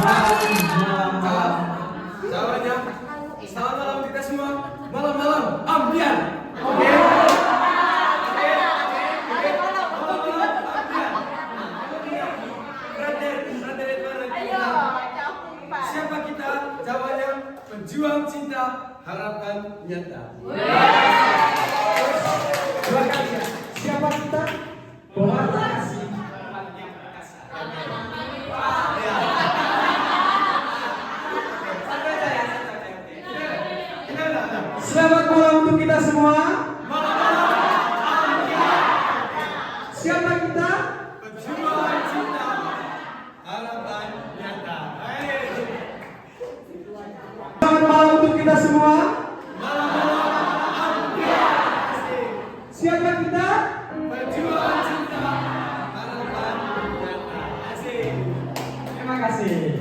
Malam. Jawabnya, selamat malam kita semua. Malam-malam ambiar. Oke. Siapa kita? Jawabannya pejuang cinta harapan nyata. Dua kali ya. Siapa kita? Pewarta kasih. Selamat malam untuk kita semua. Siapa kita? Pejuang cinta harapan nyata. Selamat malam untuk kita semua. Siapa kita? Pejuang cinta harapan nyata. Asik. Terima kasih.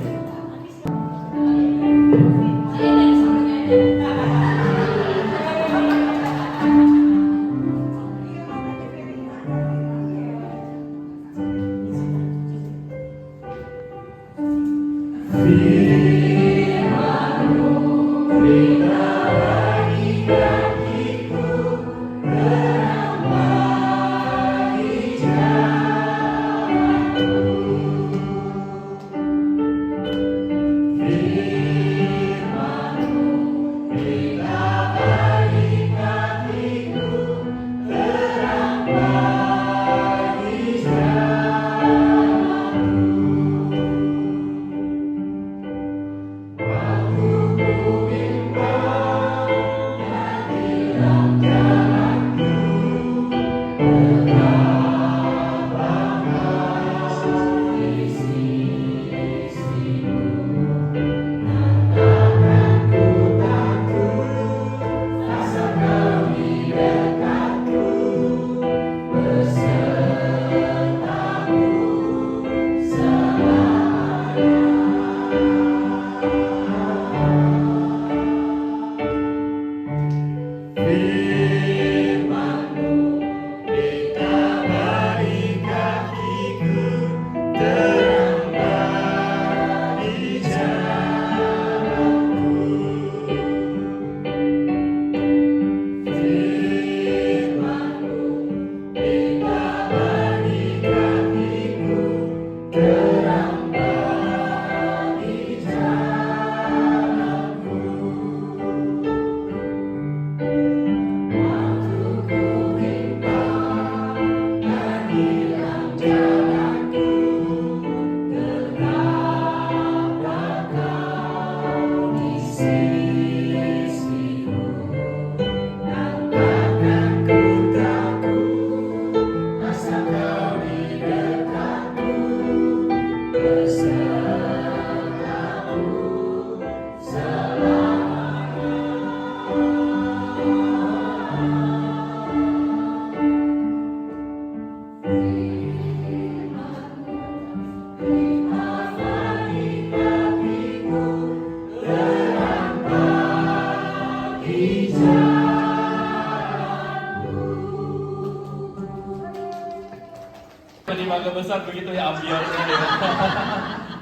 Di Mangga Besar begitu ya ambiarnya ya.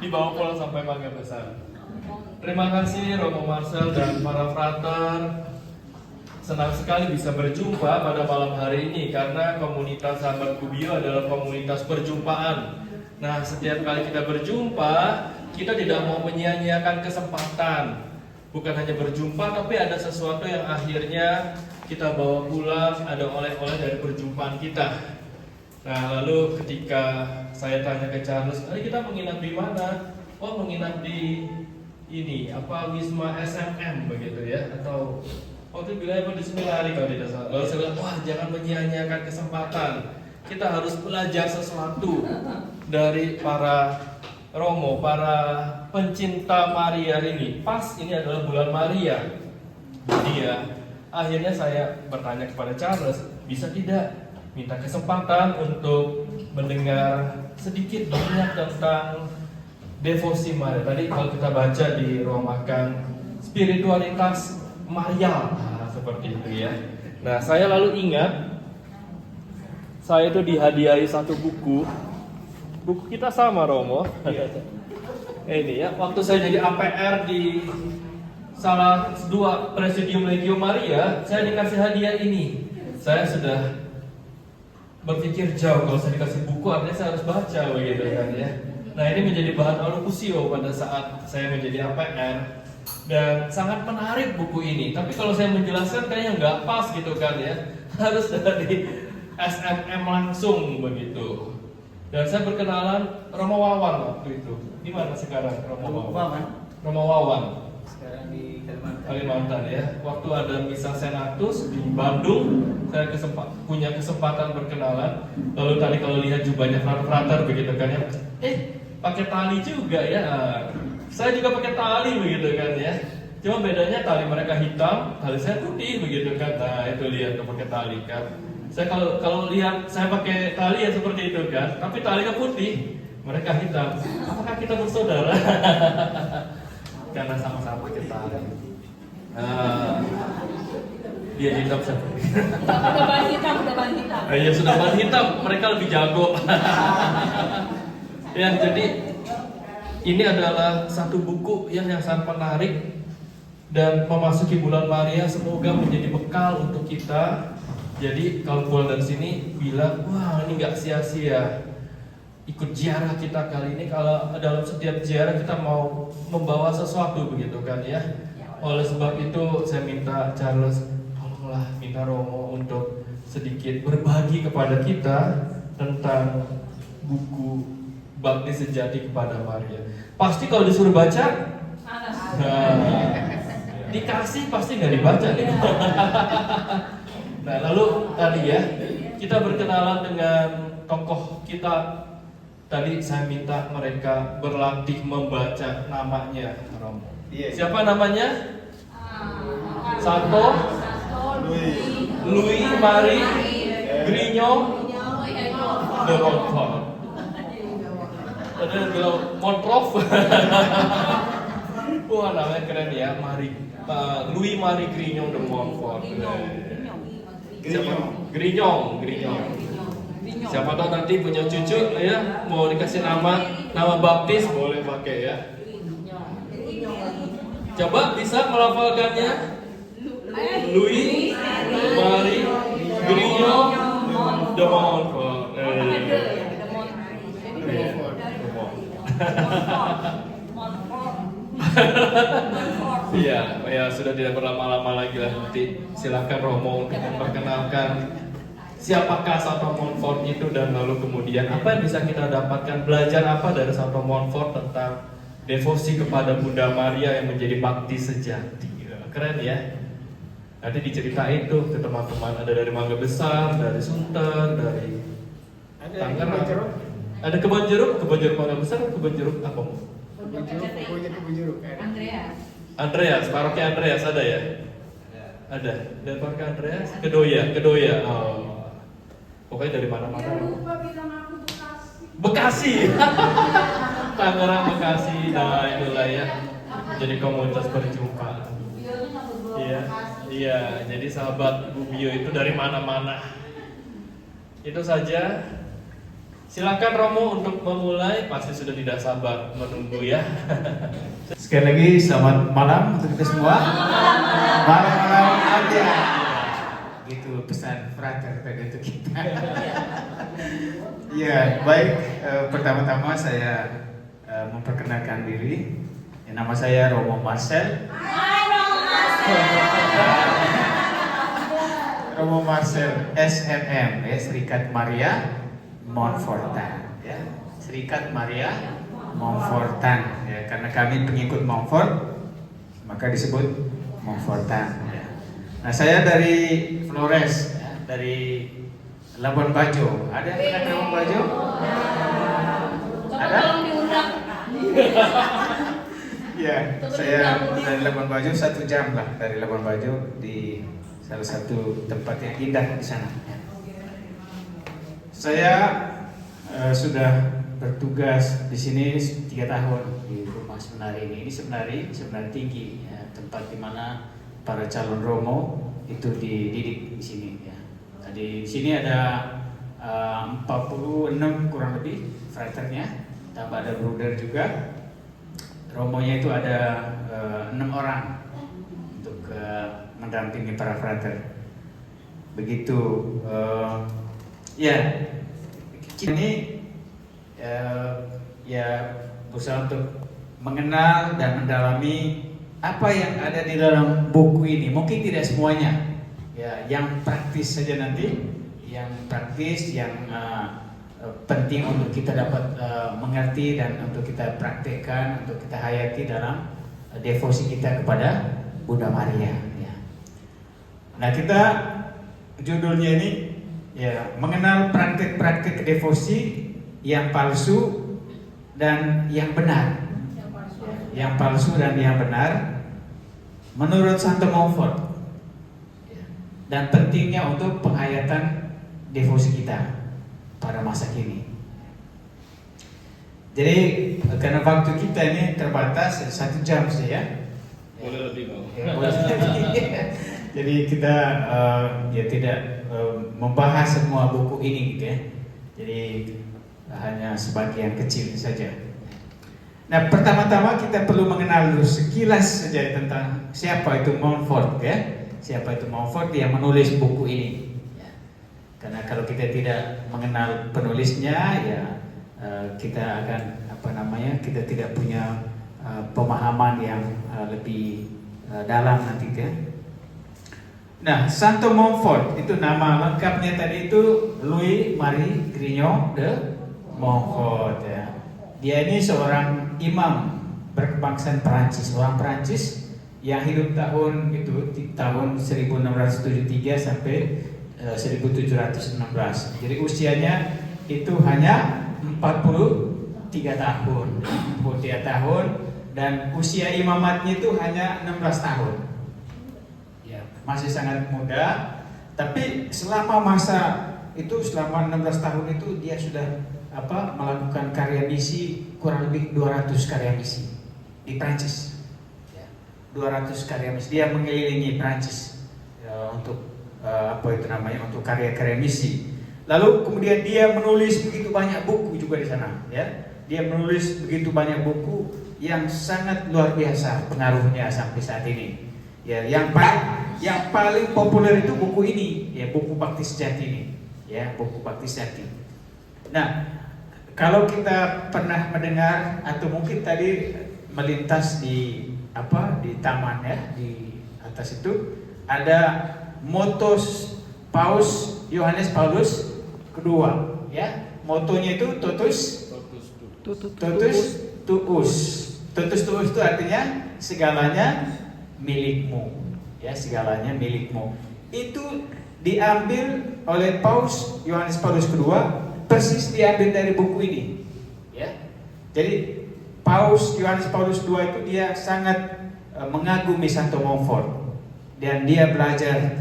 Dibawa pulang sampai Mangga Besar. Terima kasih Romo Marcel dan para frater. Senang sekali bisa berjumpa pada malam hari ini karena komunitas Sahabat Kubio adalah komunitas perjumpaan. Nah, setiap kali kita berjumpa, kita tidak mau menyia-nyiakan kesempatan. Bukan hanya berjumpa, tapi ada sesuatu yang akhirnya kita bawa pulang, ada oleh-oleh dari perjumpaan kita. Nah, lalu ketika saya tanya ke Charles, kita menginap di mana? Oh, menginap di ini, Wisma SMM begitu ya, atau waktu itu bilang di Semilari kalau tidak salah. Lalu saya bilang, wah jangan menyia-nyiakan kesempatan. Kita harus belajar sesuatu dari para Romo, para pencinta Maria ini. Pas ini adalah bulan Maria. Jadi ya, akhirnya saya bertanya kepada Charles, bisa tidak minta kesempatan untuk mendengar sedikit banyak tentang devosi Maria. Tadi kalau kita baca di ruang makan spiritualitas Maria, seperti itu ya. Nah, saya lalu ingat saya itu dihadiahi satu buku. Buku kita sama, Romo. Ini ya, waktu saya jadi APR di salah dua Presidium Legio Maria, saya dikasih hadiah ini. Saya sudah berpikir jauh, kalau saya dikasih buku artinya saya harus baca begitu kan ya. Nah ini menjadi bahan alokusio pada saat saya menjadi APR dan sangat menarik buku ini. Tapi kalau saya menjelaskan kayaknya nggak pas gitu kan ya, harus dari SMM langsung begitu. Dan saya berkenalan Romo Wawan waktu itu. Di mana sekarang Romo Wawan? Romo Wawan. Sekarang di Kalimantan. Kalimantan ya. Waktu ada misa Senatus di Bandung, saya punya kesempatan berkenalan. Lalu tadi kalau lihat jubahnya frater begitu kan ya. Pakai tali juga ya. Saya juga pakai tali begitu kan ya. Cuma bedanya tali mereka hitam, tali saya putih begitu kan. Nah, itu lihat tuh pakai tali kan. Saya kalau lihat saya pakai tali ya seperti itu kan, tapi talinya putih, mereka hitam. Apakah kita bersaudara? Karena sama-sama pakai tali. Dia hitam saya. Udah ban hitam. Ya sudah ban hitam, mereka lebih jago. Ya jadi ini adalah satu buku yang sangat menarik dan memasuki bulan Maria semoga menjadi bekal untuk kita. Jadi kalau pulang dari sini bilang, wah ini nggak sia-sia ikut ziarah kita kali ini. Kalau dalam setiap ziarah kita mau membawa sesuatu begitu kan ya. Oleh sebab itu saya minta Charles, tolonglah minta Romo untuk sedikit berbagi kepada kita tentang buku Bakti Sejati kepada Maria. Pasti kalau disuruh baca, dikasih pasti nggak dibaca nih. Nah lalu tadi ya kita berkenalan dengan tokoh kita. Tadi saya minta mereka berlatih membaca namanya Romo. Siapa namanya? Santo Louis Marie Grignon de Montfort. Ada yang bilang Montrov. Wah namanya keren ya, Louis Marie Grignon de Montfort. Grignon. Siapa tahu nanti punya cucu ya, mau dikasih nama baptis boleh pakai ya. Coba bisa melafalkannya? Louis Marie Grignon de Montfort. Iya, ya sudah tidak berlama-lama lagi lah, nanti silakan Romo untuk memperkenalkan siapakah Santo Montfort itu dan lalu kemudian apa yang bisa kita dapatkan, belajar apa dari Santo Montfort tentang devosi kepada Bunda Maria yang menjadi bakti sejati. Keren ya. Nanti diceritain tuh ke teman-teman, ada dari Mangga Besar, dari Sunter, dari Tangerang. Ada kebun jeruk Mangga Besar, kebun jeruk apa? Kebun jeruk. Andreas, paroki Andreas ada ya? Ada. Dan paroki Andreas, Kedoya. Oh. Pokoknya dari mana-mana. Bekasi. Tangerang, Bekasi. Nah, itulah ya. Jadi komunitas perjumpaan. Iya. Jadi sahabat Bu Bio itu dari mana-mana. Itu saja. Silakan Romo untuk memulai, pasti sudah tidak sabar menunggu ya. Sekali lagi selamat malam untuk kita semua. Malam aja. Gitu pesan frater tadi untuk kita. Ya, baik. Pertama-tama saya memperkenalkan diri. Nama saya Romo Marcel. Romo Marcel SMM, ya, Serikat Maria Montfortan, ya. Serikat Maria Montfortan, ya, karena kami pengikut Montfort, maka disebut Montfortan. Ya. Nah, saya dari Flores, ya, dari Labuan Bajo. Ada yang pernah ke Labuan Bajo? Ada? Ya, saya dari Labuan Bajo 1 jam lah dari Labuan Bajo di salah satu tempat yang indah di sana. Saya sudah bertugas di sini 3 tahun di rumah seminari ini. Ini seminari tinggi, ya, tempat di mana para calon Romo itu dididik di sini. Ya. Tadi di sini ada 46 kurang lebih fraternya, tambah ada bruder juga. romonya itu ada 6 orang untuk mendampingi para frater. Begitu ya ini ya berusaha untuk mengenal dan mendalami apa yang ada di dalam buku ini. Mungkin tidak semuanya, ya, yang praktis saja nanti, yang praktis, yang penting untuk kita dapat mengerti dan untuk kita praktekkan, untuk kita hayati dalam devosi kita kepada Bunda Maria. Ya. Nah, kita judulnya ini ya mengenal praktek-praktek devosi yang palsu dan yang benar. Yang palsu dan yang benar menurut Santo Montfort, dan pentingnya untuk penghayatan devosi kita pada masa kini. Jadi karena waktu kita ini terbatas 1 jam saja. Boleh lebih Bang. Ya, boleh lebih. Jadi kita ya tidak membahas semua buku ini gitu ya. Jadi hanya sebagian kecil saja. Nah, pertama-tama kita perlu mengenal dulu sekilas saja tentang siapa itu Montfort ya. Siapa itu Montfort yang menulis buku ini. Ya. Karena kalau kita tidak mengenal penulisnya, ya kita akan kita tidak punya pemahaman yang lebih dalam nanti ya. Nah, Santo Montfort itu nama lengkapnya tadi itu Louis Marie Grignon de Montfort ya. Dia ini seorang imam berkebangsaan Perancis, orang Perancis yang hidup tahun 1673 sampai 1716. Jadi usianya itu hanya 43 tahun, dan usia imamatnya itu hanya 16 tahun. Ya, masih sangat muda, tapi selama 16 tahun itu dia sudah melakukan karya misi, kurang lebih 200 karya misi di Prancis. 200 karya misi, dia mengelilingi Prancis untuk untuk karya-karya misi. Lalu kemudian dia menulis begitu banyak buku juga di sana, ya. Dia menulis begitu banyak buku yang sangat luar biasa pengaruhnya sampai saat ini. Ya, yang paling populer itu buku ini, ya, buku Bakti Sejati ini, ya, buku Bakti Sejati. Nah, kalau kita pernah mendengar atau mungkin tadi melintas di taman ya, di atas itu ada motos Paus Yohanes Paulus kedua ya. Motonya itu totus tuus itu artinya segalanya milikmu ya, segalanya milikmu. Itu diambil oleh Paus Yohanes Paulus kedua, persis diambil dari buku ini ya. Jadi Paus Yohanes Paulus II itu dia sangat mengagumi Santo Montfort, dan dia belajar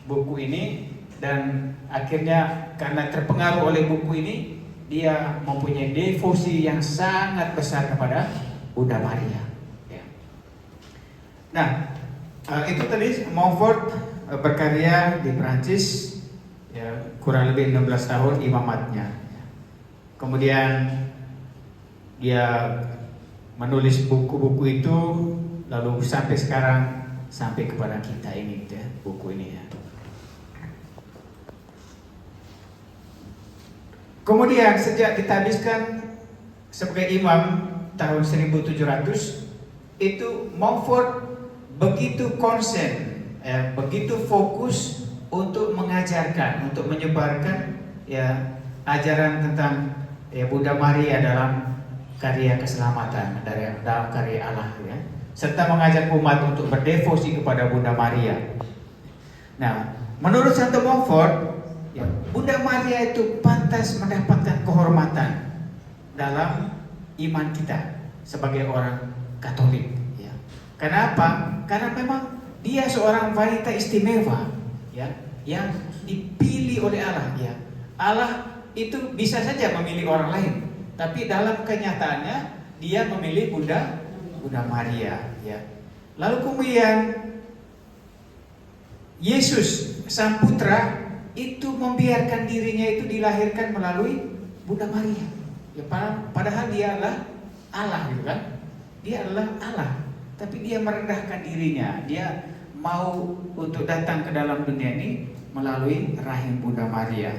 buku ini, dan akhirnya karena terpengaruh oleh buku ini dia mempunyai devosi yang sangat besar kepada Bunda Maria ya. Nah, itu tadi Montfort berkarya di Prancis ya, kurang lebih 16 tahun imamatnya. Kemudian dia menulis buku-buku itu, lalu sampai sekarang, sampai kepada kita ini ya, buku ini ya. Kemudian sejak ditabiskan sebagai imam tahun 1700, itu Montfort begitu konsen, begitu fokus untuk mengajarkan, untuk menyebarkan ya ajaran tentang Bunda Maria dalam karya keselamatan, dalam karya Allah ya, serta mengajak umat untuk berdevosi kepada Bunda Maria. Nah, menurut Santo Montfort ya, Bunda Maria itu pantas mendapatkan kehormatan dalam iman kita sebagai orang Katolik ya. Kenapa? Karena memang dia seorang wanita istimewa ya, yang dipilih oleh Allah ya. Allah itu bisa saja memilih orang lain, tapi dalam kenyataannya dia memilih Bunda Maria ya. Lalu kemudian Yesus sang putra itu membiarkan dirinya itu dilahirkan melalui Bunda Maria ya, padahal dia adalah Allah gitu kan. Dia adalah Allah, tapi dia merendahkan dirinya. Dia mau untuk datang ke dalam dunia ini melalui rahim Bunda Maria.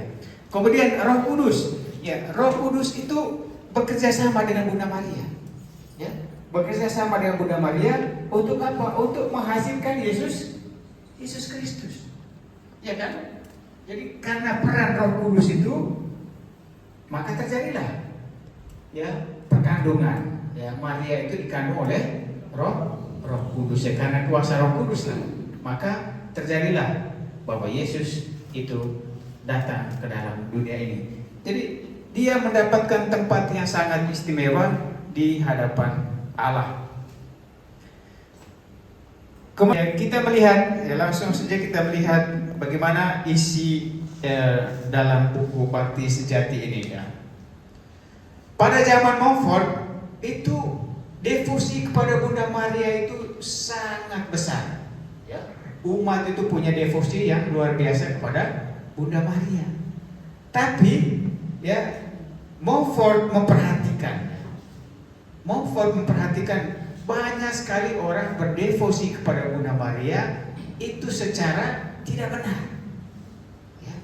Kemudian Roh Kudus, ya, Roh Kudus itu bekerja sama dengan Bunda Maria, ya, bekerja sama dengan Bunda Maria untuk apa? Untuk menghasilkan Yesus Kristus, ya kan? Jadi karena peran Roh Kudus itu, maka terjadilah, ya, perkandungan. Ya, Maria itu dikandung oleh Roh Kudus, ya, karena kuasa Roh Kudus lah, maka terjadilah bahwa Yesus itu datang ke dalam dunia ini. Jadi dia mendapatkan tempat yang sangat istimewa di hadapan Allah. Kemudian kita melihat, ya, langsung saja kita melihat bagaimana isi dalam buku Bakti Sejati ini, ya. Pada zaman Montfort itu devosi kepada Bunda Maria itu sangat besar, ya. Umat itu punya devosi yang luar biasa kepada Bunda Maria. Tapi, ya, Montfort memperhatikan banyak sekali orang berdevosi kepada Bunda Maria itu secara tidak benar, ya.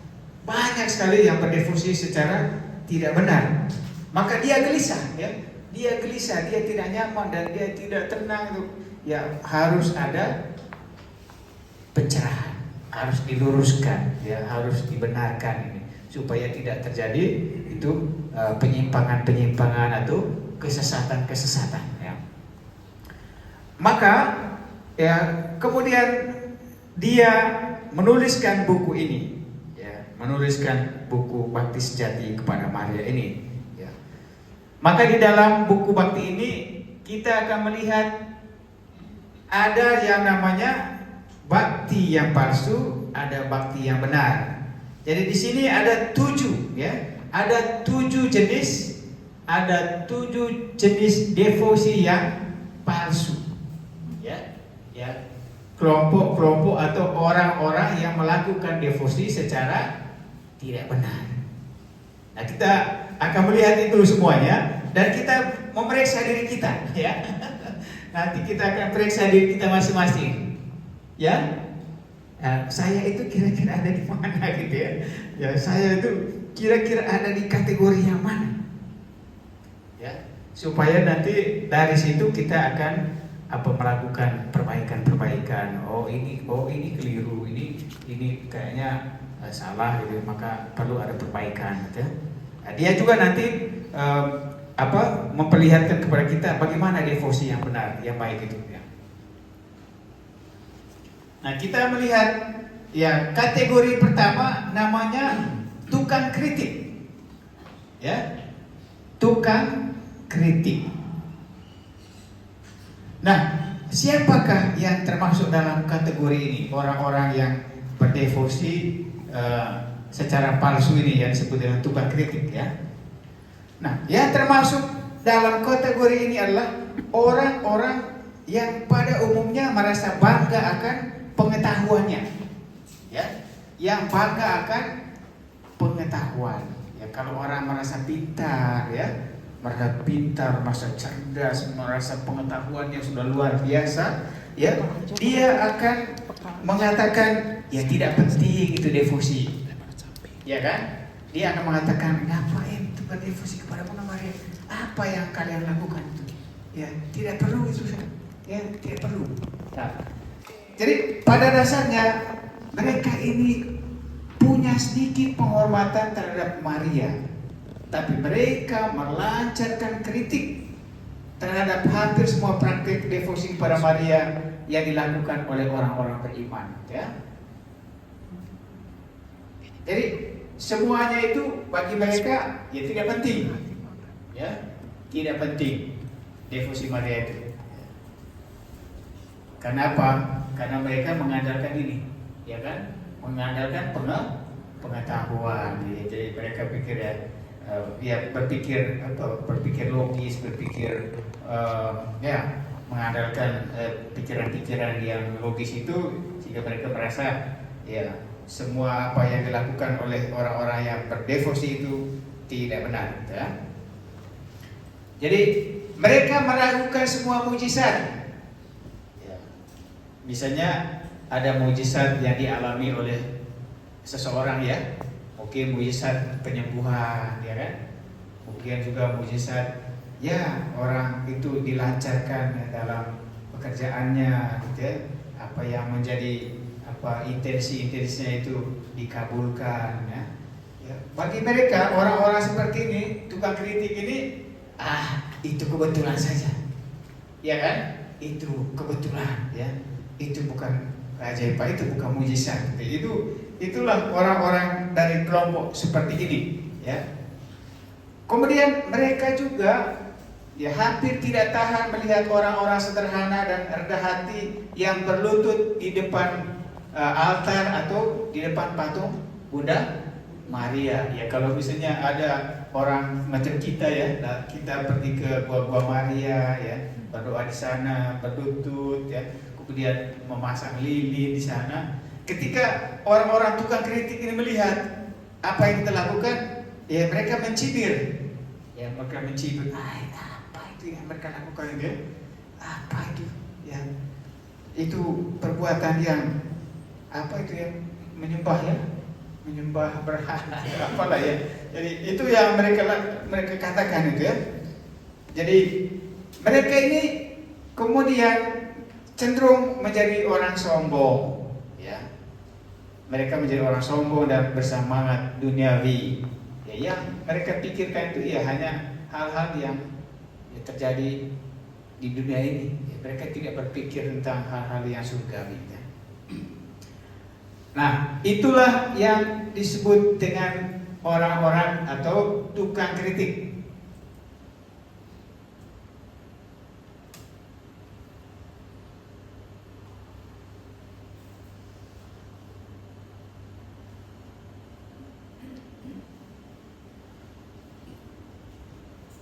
Banyak sekali yang berdevosi secara tidak benar. Maka dia gelisah, ya. Dia gelisah, dia tidak nyaman dan dia tidak tenang itu. Ya, harus ada pencerahan, harus diluruskan, ya, harus dibenarkan ini supaya tidak terjadi itu penyimpangan-penyimpangan atau kesesatan-kesesatan, ya. Maka, ya, kemudian dia menuliskan buku ini, ya, menuliskan buku Bakti Sejati kepada Maria ini. Maka di dalam buku bakti ini kita akan melihat ada yang namanya bakti yang palsu, ada bakti yang benar. Jadi di sini ada 7, ya, ada 7 jenis, ada 7 jenis devosi yang palsu, ya, ya, kelompok-kelompok atau orang-orang yang melakukan devosi secara tidak benar. Nah, kita akan melihat itu semuanya dan kita memeriksa diri kita, ya. Nanti kita akan periksa diri kita masing-masing, ya. Nah, saya itu kira-kira ada di mana gitu, ya. Ya, saya itu kira-kira ada di kategori yang mana, ya. Supaya nanti dari situ kita akan melakukan perbaikan-perbaikan. Oh ini keliru, ini kayaknya salah gitu, maka perlu ada perbaikan, gitu. Nah, dia juga nanti memperlihatkan kepada kita bagaimana devosi yang benar, yang baik itu, ya. Nah, kita melihat, ya, kategori pertama namanya tukang kritik, ya, tukang kritik. Nah, siapakah yang termasuk dalam kategori ini? Orang-orang yang berdevosi secara palsu ini, yang disebut dengan tukang kritik, ya. Nah, yang termasuk dalam kategori ini adalah orang-orang yang pada umumnya merasa bangga akan pengetahuannya, ya, yang bangga akan pengetahuan. Ya, kalau orang merasa pintar, ya, merasa cerdas, merasa pengetahuannya sudah luar biasa, ya, dia akan mengatakan, ya, tidak penting itu devosi, ya kan? Dia akan mengatakan, ngapain itu berdevosi kepada Bunda Maria? Apa yang kalian lakukan itu? Ya, tidak perlu itu, ya, tidak perlu. Nah, jadi pada dasarnya mereka ini punya sedikit penghormatan terhadap Maria, tapi mereka melancarkan kritik terhadap hampir semua praktik devosi kepada Maria yang dilakukan oleh orang-orang beriman, ya. Jadi semuanya itu bagi mereka, ya, tidak penting, ya, tidak penting devosi Maria itu. Karena apa? Karena mereka mengandalkan ini, ya kan? Mengandalkan pengetahuan. Jadi mereka pikir, ya, berpikir logis, ya, mengandalkan pikiran-pikiran yang logis itu, sehingga mereka merasa, ya, semua apa yang dilakukan oleh orang-orang yang berdevosi itu tidak benar, ya. Jadi mereka meragukan semua mujizat. Ya. Misalnya ada mujizat yang dialami oleh seseorang ya, mungkin mujizat penyembuhan, ya kan? Mungkin juga mujizat ya orang itu dilancarkan ya, dalam pekerjaannya, gitu ya. Apa yang menjadi intensinya itu dikabulkan ya. Ya. Bagi mereka orang-orang seperti ini, tukang kritik ini, itu kebetulan saja, ya kan? Itu kebetulan ya. Itu bukan keajaiban, itu bukan mujizat. Itulah orang-orang dari kelompok seperti ini ya. Kemudian mereka juga ya hampir tidak tahan melihat orang-orang sederhana dan rendah hati yang berlutut di depan altar atau di depan patung Bunda Maria. Ya kalau misalnya ada orang macam kita ya, kita pergi ke gua Maria ya, berdoa di sana, berlutut ya, kemudian memasang lilin di sana. Ketika orang-orang tukang kritik ini melihat apa yang kita lakukan, ya mereka mencibir. Ya mereka mencibir, apa itu yang mereka lakukan itu? Apa itu? Ya itu perbuatan yang apa itu yang menyembah ya, menyembah berhala, apalah ya. Jadi itu yang mereka katakan itu ya. Jadi mereka ini kemudian cenderung menjadi orang sombong, ya. Mereka menjadi orang sombong dan bersemangat duniawi. Ya, yang mereka pikirkan itu ya hanya hal-hal yang ya, terjadi di dunia ini. Ya, mereka tidak berpikir tentang hal-hal yang surgawi. Ya. Nah, itulah yang disebut dengan orang-orang atau tukang kritik.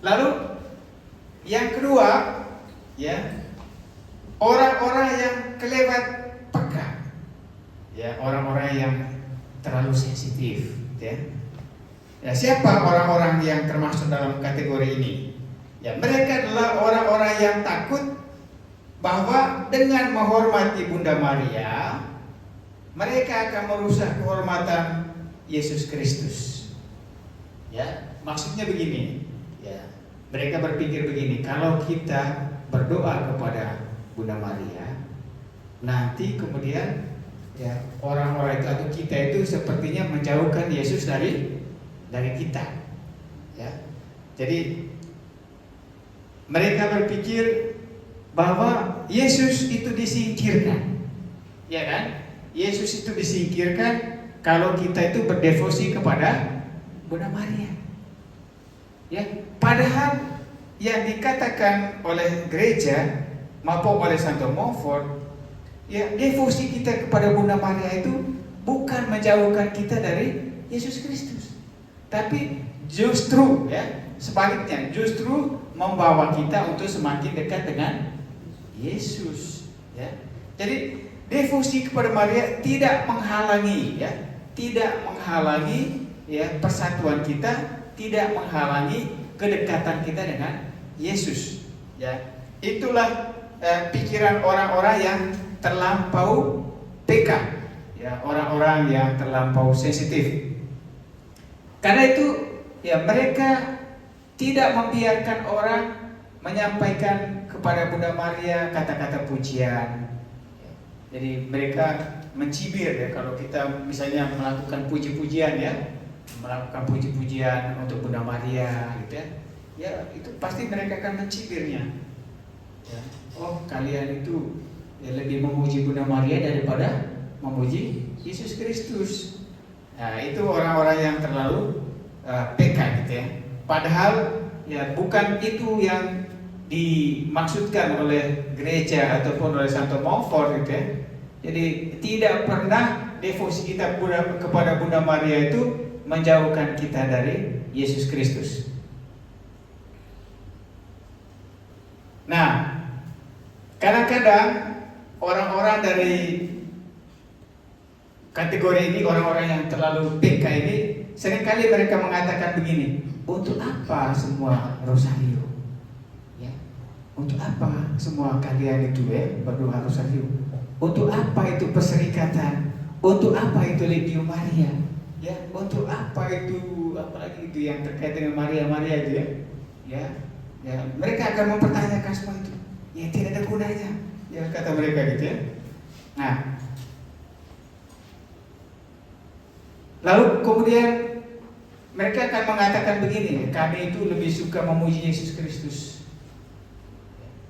Lalu yang kedua, ya, orang-orang yang kelewat peka. Ya, orang-orang yang terlalu sensitif, ya. Ya, siapa orang-orang yang termasuk dalam kategori ini? Ya, mereka adalah orang-orang yang takut bahwa dengan menghormati Bunda Maria, mereka akan merusak kehormatan Yesus Kristus. Ya, maksudnya begini, ya. Mereka berpikir begini, kalau kita berdoa kepada Bunda Maria, nanti kemudian ya orang-orang itu atau kita itu sepertinya menjauhkan Yesus dari kita, ya. Jadi mereka berpikir bahwa Yesus itu disingkirkan, ya kan? Yesus itu disingkirkan kalau kita itu berdevosi kepada Bunda Maria, ya. Padahal yang dikatakan oleh gereja maupun oleh Santo Montfort, ya, devosi kita kepada Bunda Maria itu bukan menjauhkan kita dari Yesus Kristus, tapi justru ya sebaliknya, justru membawa kita untuk semakin dekat dengan Yesus, ya. Jadi devosi kepada Maria tidak menghalangi, ya, tidak menghalangi ya persatuan kita, tidak menghalangi kedekatan kita dengan Yesus, ya. Itulah pikiran orang-orang yang terlampau peka, ya, orang-orang yang terlampau sensitif. Karena itu, ya, mereka tidak membiarkan orang menyampaikan kepada Bunda Maria kata-kata pujian. Jadi mereka mencibir ya kalau kita misalnya melakukan puji-pujian ya, melakukan puji-pujian untuk Bunda Maria gitu ya. Ya, itu pasti mereka akan mencibirnya. Ya. Oh, kalian itu ya lebih memuji Bunda Maria daripada memuji Yesus Kristus. Nah, itu orang-orang yang terlalu peka gitu ya. Padahal ya bukan itu yang dimaksudkan oleh gereja ataupun oleh Santo Montfort gitu ya. Jadi tidak pernah devosi kita kepada Bunda Maria itu menjauhkan kita dari Yesus Kristus. Nah, kadang-kadang orang-orang dari kategori ini, orang-orang yang terlalu peka ini, seringkali mereka mengatakan begini, untuk apa semua rosario? Ya, Untuk apa semua kalian itu berdoa rosario? Untuk apa itu perserikatan? Untuk apa itu Legio Maria? Ya, untuk apa itu, apalagi itu yang terkait dengan Maria itu ya, mereka akan mempertanyakan semua itu. Ya, tidak ada gunanya, ya kata mereka gitu ya. Nah, lalu kemudian mereka akan mengatakan begini, kami itu lebih suka memuji Yesus Kristus.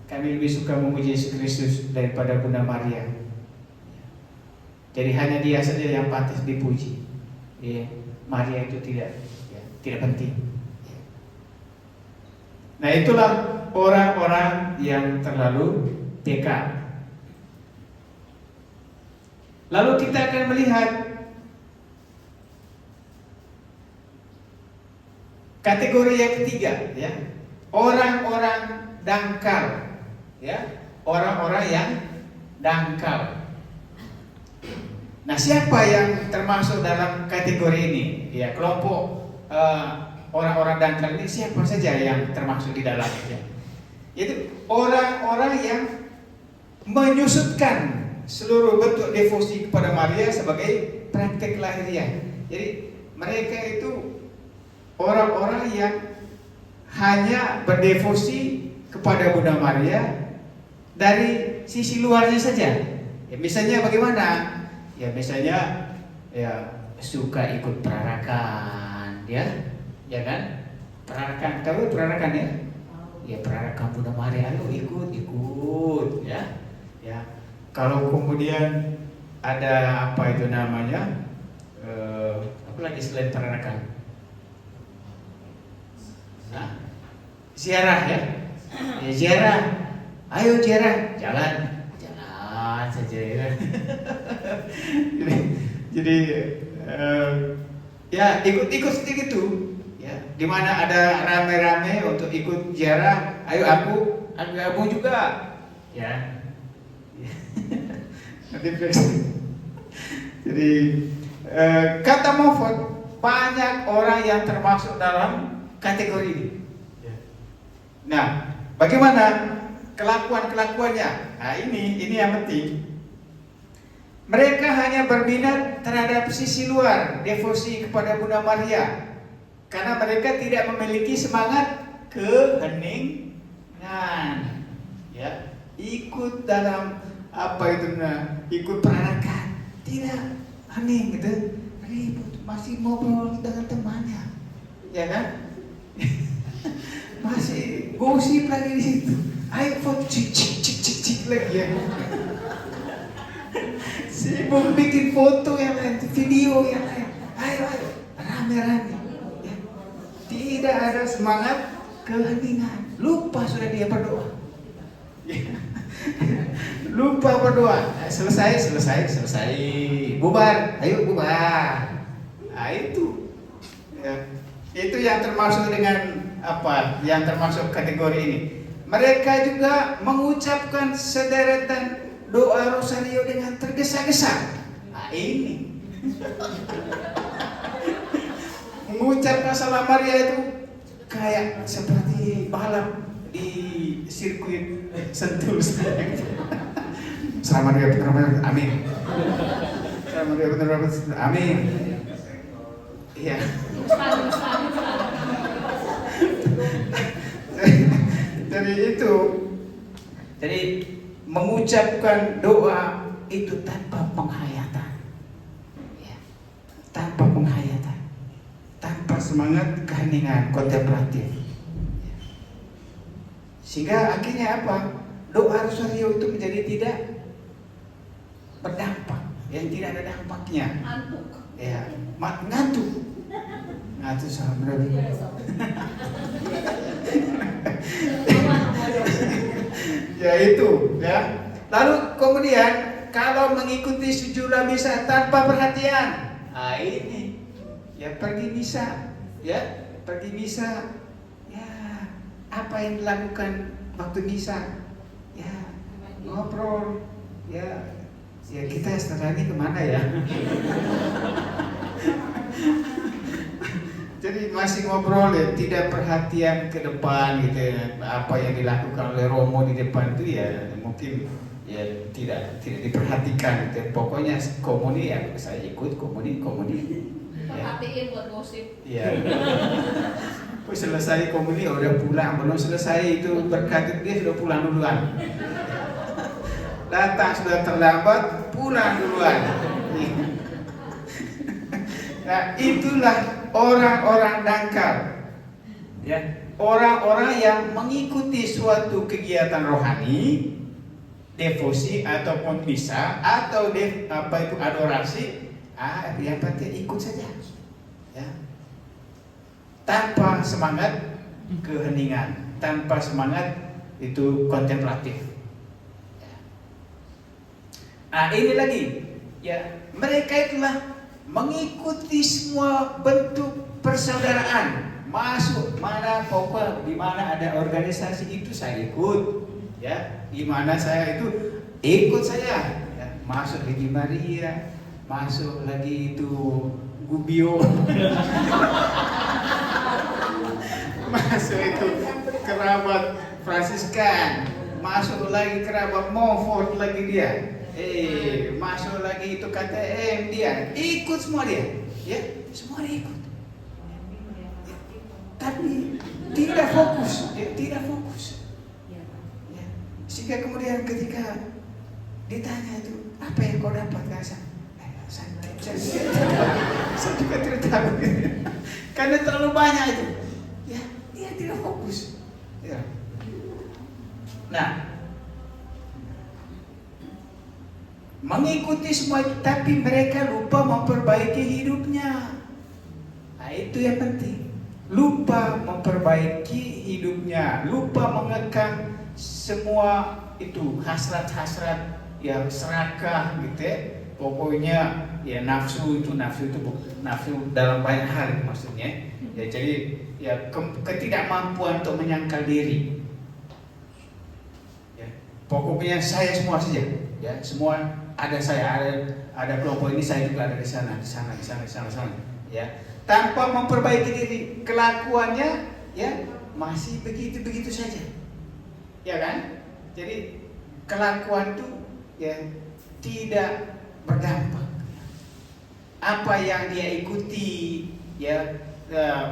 Kami lebih suka memuji Yesus Kristus daripada Bunda Maria. Jadi hanya dia saja yang pantas dipuji. Ya, Maria itu tidak penting. Nah, itulah orang-orang yang terlalu peka. Lalu kita akan melihat kategori yang ketiga, ya, orang-orang dangkal, ya, orang-orang yang dangkal. Nah, siapa yang termasuk dalam kategori ini? Ya, kelompok orang-orang dangkal ini siapa saja yang termasuk di dalamnya? Yaitu orang-orang yang menyusutkan seluruh bentuk devosi kepada Maria sebagai praktek lahiriah. Jadi mereka itu orang-orang yang hanya berdevosi kepada Bunda Maria dari sisi luarnya saja. Ya, misalnya bagaimana? Ya, misalnya ya suka ikut perarakan, ya kan? Perarakan, tahu perarakan ya? Ya, perarakan Bunda Maria, ayo ikut, ya. Ya, kalau kemudian ada apa itu namanya? Apa lagi selain perarakan? Nah, ziarah ya. Ya, ziarah. Ayo ziarah, jalan saja ya. jadi ya ikut sedikit tuh. Ya, di mana ada rame-rame untuk ikut ziarah, ayo aku gabung juga. Ya. Jadi kata Moffat, banyak orang yang termasuk dalam kategori ini. Nah, bagaimana kelakuannya? Nah, ini yang penting. Mereka hanya berminat terhadap sisi luar, devosi kepada Bunda Maria, karena mereka tidak memiliki semangat keheningan. Ya, ikut dalam apa itu ikut perarakan, tidak hening gitu, ribut, masih ngobrol dengan temannya, ya kan? Masih gosip lagi di situ. Ayo foto cik lagi ya. Sibuk bikin foto yang lain, video yang lain. Ayo rame-rame. Ya. Tidak ada semangat keheningan. Lupa sudah dia berdoa. Ya. Lupa berdoa. Selesai. Bubar. Ayo bubar. Nah, itu. Ya. Itu yang termasuk dengan apa? Yang termasuk kategori ini. Mereka juga mengucapkan sederetan doa rosario dengan tergesa-gesa. Nah, ini mengucapkan salam Maria itu kayak seperti balap di sirkuit Sentul. Salam Maria benar-benar, amin. Salam Maria benar-benar, amin. Iya. Jadi mengucapkan doa itu tanpa penghayatan, ya, tanpa semangat keheningan kontemplatif, ya. Sehingga akhirnya apa? Doa rosario itu menjadi tidak berdampak, yang tidak ada dampaknya. Ngantuk. Ya, ngantuk sama berarti. Ya itu, ya. Lalu kemudian kalau mengikuti sejumlah misa tanpa perhatian, nah ini, ya pergi misa, ya apa yang dilakukan waktu misa, ya ngobrol, ya kita sekarang ini kemana ya? Jadi masih ngobrol ya, tidak perhatian ke depan gitu ya. Apa yang dilakukan oleh Romo di depan itu ya mungkin ya tidak diperhatikan gitu ya. Pokoknya komuni ya saya ikut komuni. Ya. Perhatiin buat gosip. Iya. Selesai komuni udah pulang, belum selesai itu berkat dia sudah pulang duluan. Datang sudah terlambat, pulang duluan. Nah, itulah orang-orang dangkal. Ya, orang-orang yang mengikuti suatu kegiatan rohani, devosi ataupun misa atau adorasi, yang penting ikut saja. Ya. Tanpa semangat keheningan, tanpa semangat itu kontemplatif. Nah, ini lagi, ya mereka itulah mengikuti semua bentuk persaudaraan, masuk mana pokok di mana ada organisasi itu saya ikut, ya di mana saya itu ikut saya, ya. Masuk Legi Maria, masuk lagi itu Gubio, masuk itu kerabat Fransiskan, masuk lagi kerabat Montfort lagi dia. Masuk lagi itu KTM dia, ikut semua dia, ya semua dia ikut, tapi tidak fokus, tidak fokus, ya. Sehingga kemudian ketika ditanya itu apa yang kau dapat saya juga tidak tahu, karena terlalu banyak itu, ya dia tidak fokus, ya. Nah, mengikuti semua itu, tapi mereka lupa memperbaiki hidupnya. Nah, itu yang penting. Lupa memperbaiki hidupnya, lupa mengekang semua itu hasrat-hasrat yang serakah gitu ya. Pokoknya ya nafsu itu nafsu dalam banyak hal maksudnya. Ya jadi ya ketidakmampuan untuk menyangkal diri. Ya, pokoknya saya semua saja, ya semua ada saya, ada kelompok ini, saya juga ada di sana, ya. Tanpa memperbaiki diri, kelakuannya ya masih begitu saja, ya kan? Jadi kelakuan itu ya tidak berdampak. Apa yang dia ikuti, ya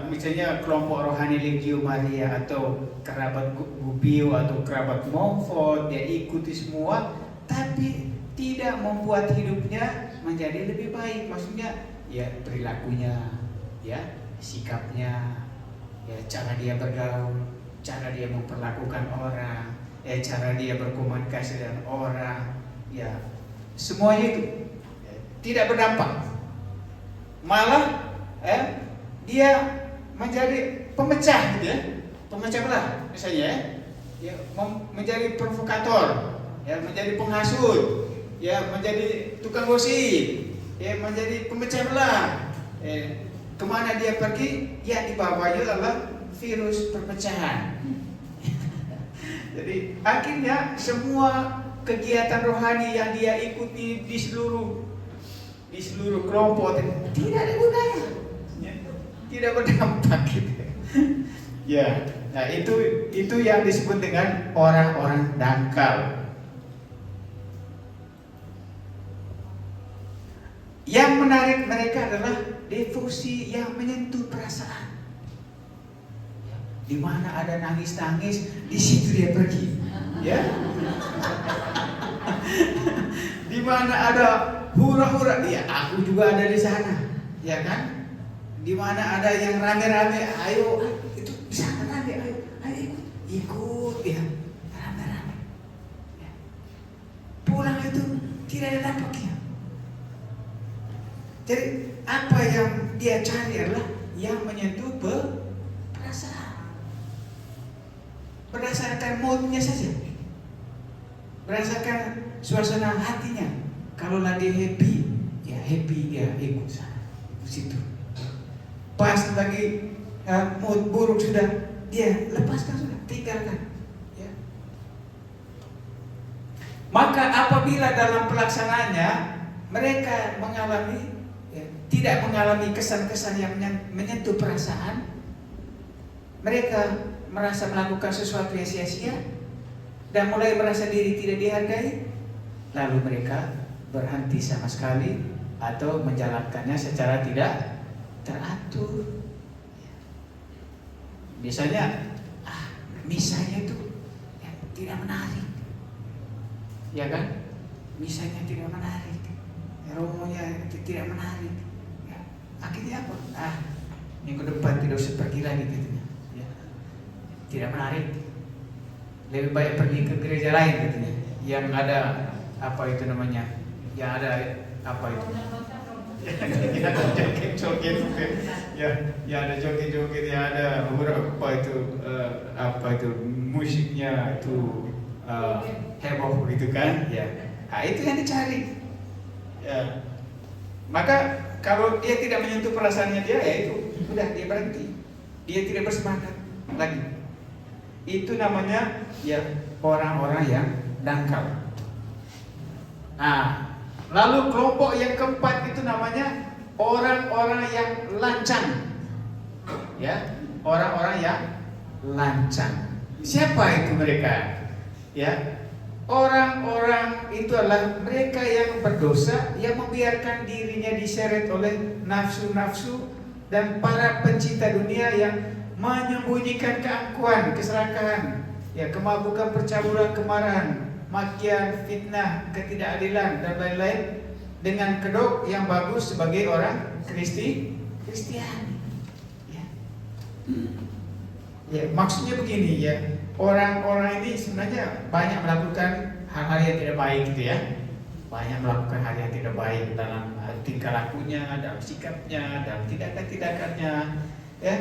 misalnya kelompok rohani Legio Maria atau kerabat Gubbio atau kerabat Montfort, dia ikuti semua, tapi tidak membuat hidupnya menjadi lebih baik. Maksudnya ya perilakunya, ya sikapnya, ya cara dia bergaul, cara dia memperlakukan orang, ya cara dia berkomunikasi dengan orang, ya semuanya itu ya, tidak berdampak. Malah dia menjadi pemecah gitu ya, pemecah belah misalnya ya, menjadi provokator, ya menjadi penghasut, ya menjadi tukang gosip, ya menjadi pemecah belah. Kemana dia pergi? Ya dibawanya adalah virus perpecahan. Jadi akhirnya semua kegiatan rohani yang dia ikuti di seluruh kelompok tidak ada gunanya, ya, tidak berdampak gitu. Ya, nah itu yang disebut dengan orang-orang dangkal. Yang menarik mereka adalah devosi yang menyentuh perasaan. Di mana ada nangis-nangis, di situ dia pergi. Ya. Di mana ada hura-hura, ya aku juga ada di sana. Ya kan? Di mana ada yang rame-rame, ayo itu di sana rame, ayo ikut ya. Rame-rame. Ya. Pulang itu tidak ada dampaknya. Jadi apa yang dia cari adalah yang menyentuh perasaan, berdasarkan moodnya saja, berdasarkan suasana hatinya. Kalau lagi happy, ya happy dia ikut sana, ikut situ. Pas lagi mood buruk sudah, dia lepaskan sudah, tinggalkan. Ya. Maka apabila dalam pelaksanaannya mereka mengalami tidak mengalami kesan-kesan yang menyentuh perasaan. Mereka merasa melakukan sesuatu yang sia-sia dan mulai merasa diri tidak dihargai. Lalu mereka berhenti sama sekali atau menjalankannya secara tidak teratur. Misalnya, misanya itu tidak menarik, ya kan? Misanya tidak menarik, romonya tidak menarik. Ya. Akhirnya apa? Minggu depan tidak usah pergi lagi gitu. Ya. Tidak menarik. Lebih baik pergi ke gereja lain katanya. Yang ada apa itu namanya? Yang ada apa itu? Ya ada joget-joget, ya ada joget-joget, ya ada beberapa itu apa itu musiknya itu heboh gitu kan? Ya, itu yang dicari. Ya, maka kalau dia tidak menyentuh perasaannya dia, ya itu sudah dia berhenti, dia tidak bersemangat lagi. Itu namanya ya orang-orang yang dangkal. Lalu kelompok yang keempat itu namanya orang-orang yang lancang. Ya, orang-orang yang lancang. Siapa itu mereka? Ya, orang-orang itu adalah mereka yang berdosa, yang membiarkan dirinya diseret oleh nafsu-nafsu dan para pencinta dunia yang menyembunyikan keangkuhan, keserakahan, ya, kemabukan, percabulan, kemarahan, makian, fitnah, ketidakadilan dan lain-lain dengan kedok yang bagus sebagai orang Kristiani. Ya. Ya, maksudnya begini ya, orang-orang ini sebenarnya banyak melakukan hal-hal yang tidak baik gitu ya. Banyak melakukan hal yang tidak baik dalam tingkah lakunya, dalam sikapnya, dalam tindakan-tindakannya, ya.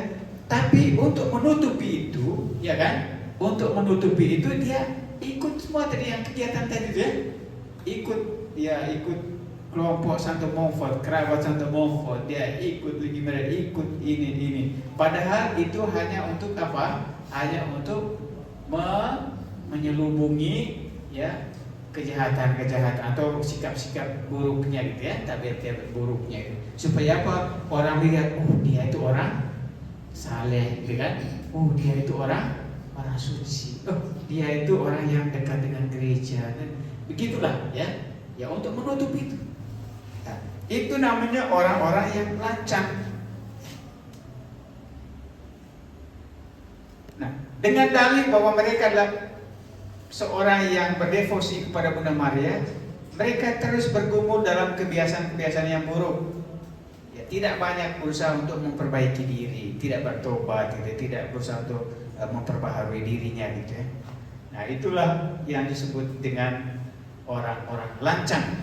Tapi untuk menutupi itu, ya kan? Untuk menutupi itu dia ikut semua tadi yang kegiatan tadi itu ya. Ikut kelompok Santo Montfort, kerabat Santo Montfort, dia ikut lagi, mereka ikut ini. Padahal itu hanya untuk apa? Hanya untuk menyelubungi ya kejahatan atau sikap-sikap buruknya gitu ya, tabiat-tabiat buruknya itu. Supaya apa? Orang lihat, oh dia itu orang saleh, gitu kan? Oh dia itu orang suci. Oh dia itu orang yang dekat dengan gereja. Dan begitulah ya. Ya untuk menutup itu. Nah, itu namanya orang-orang yang lancang. Nah, dengan dalih bahwa mereka adalah seorang yang berdevosi kepada Bunda Maria, mereka terus bergumul dalam kebiasaan-kebiasaan yang buruk. Ya, tidak banyak berusaha untuk memperbaiki diri, tidak bertobat, tidak berusaha untuk memperbaharui dirinya gitu ya. Nah, itulah yang disebut dengan orang-orang lancang.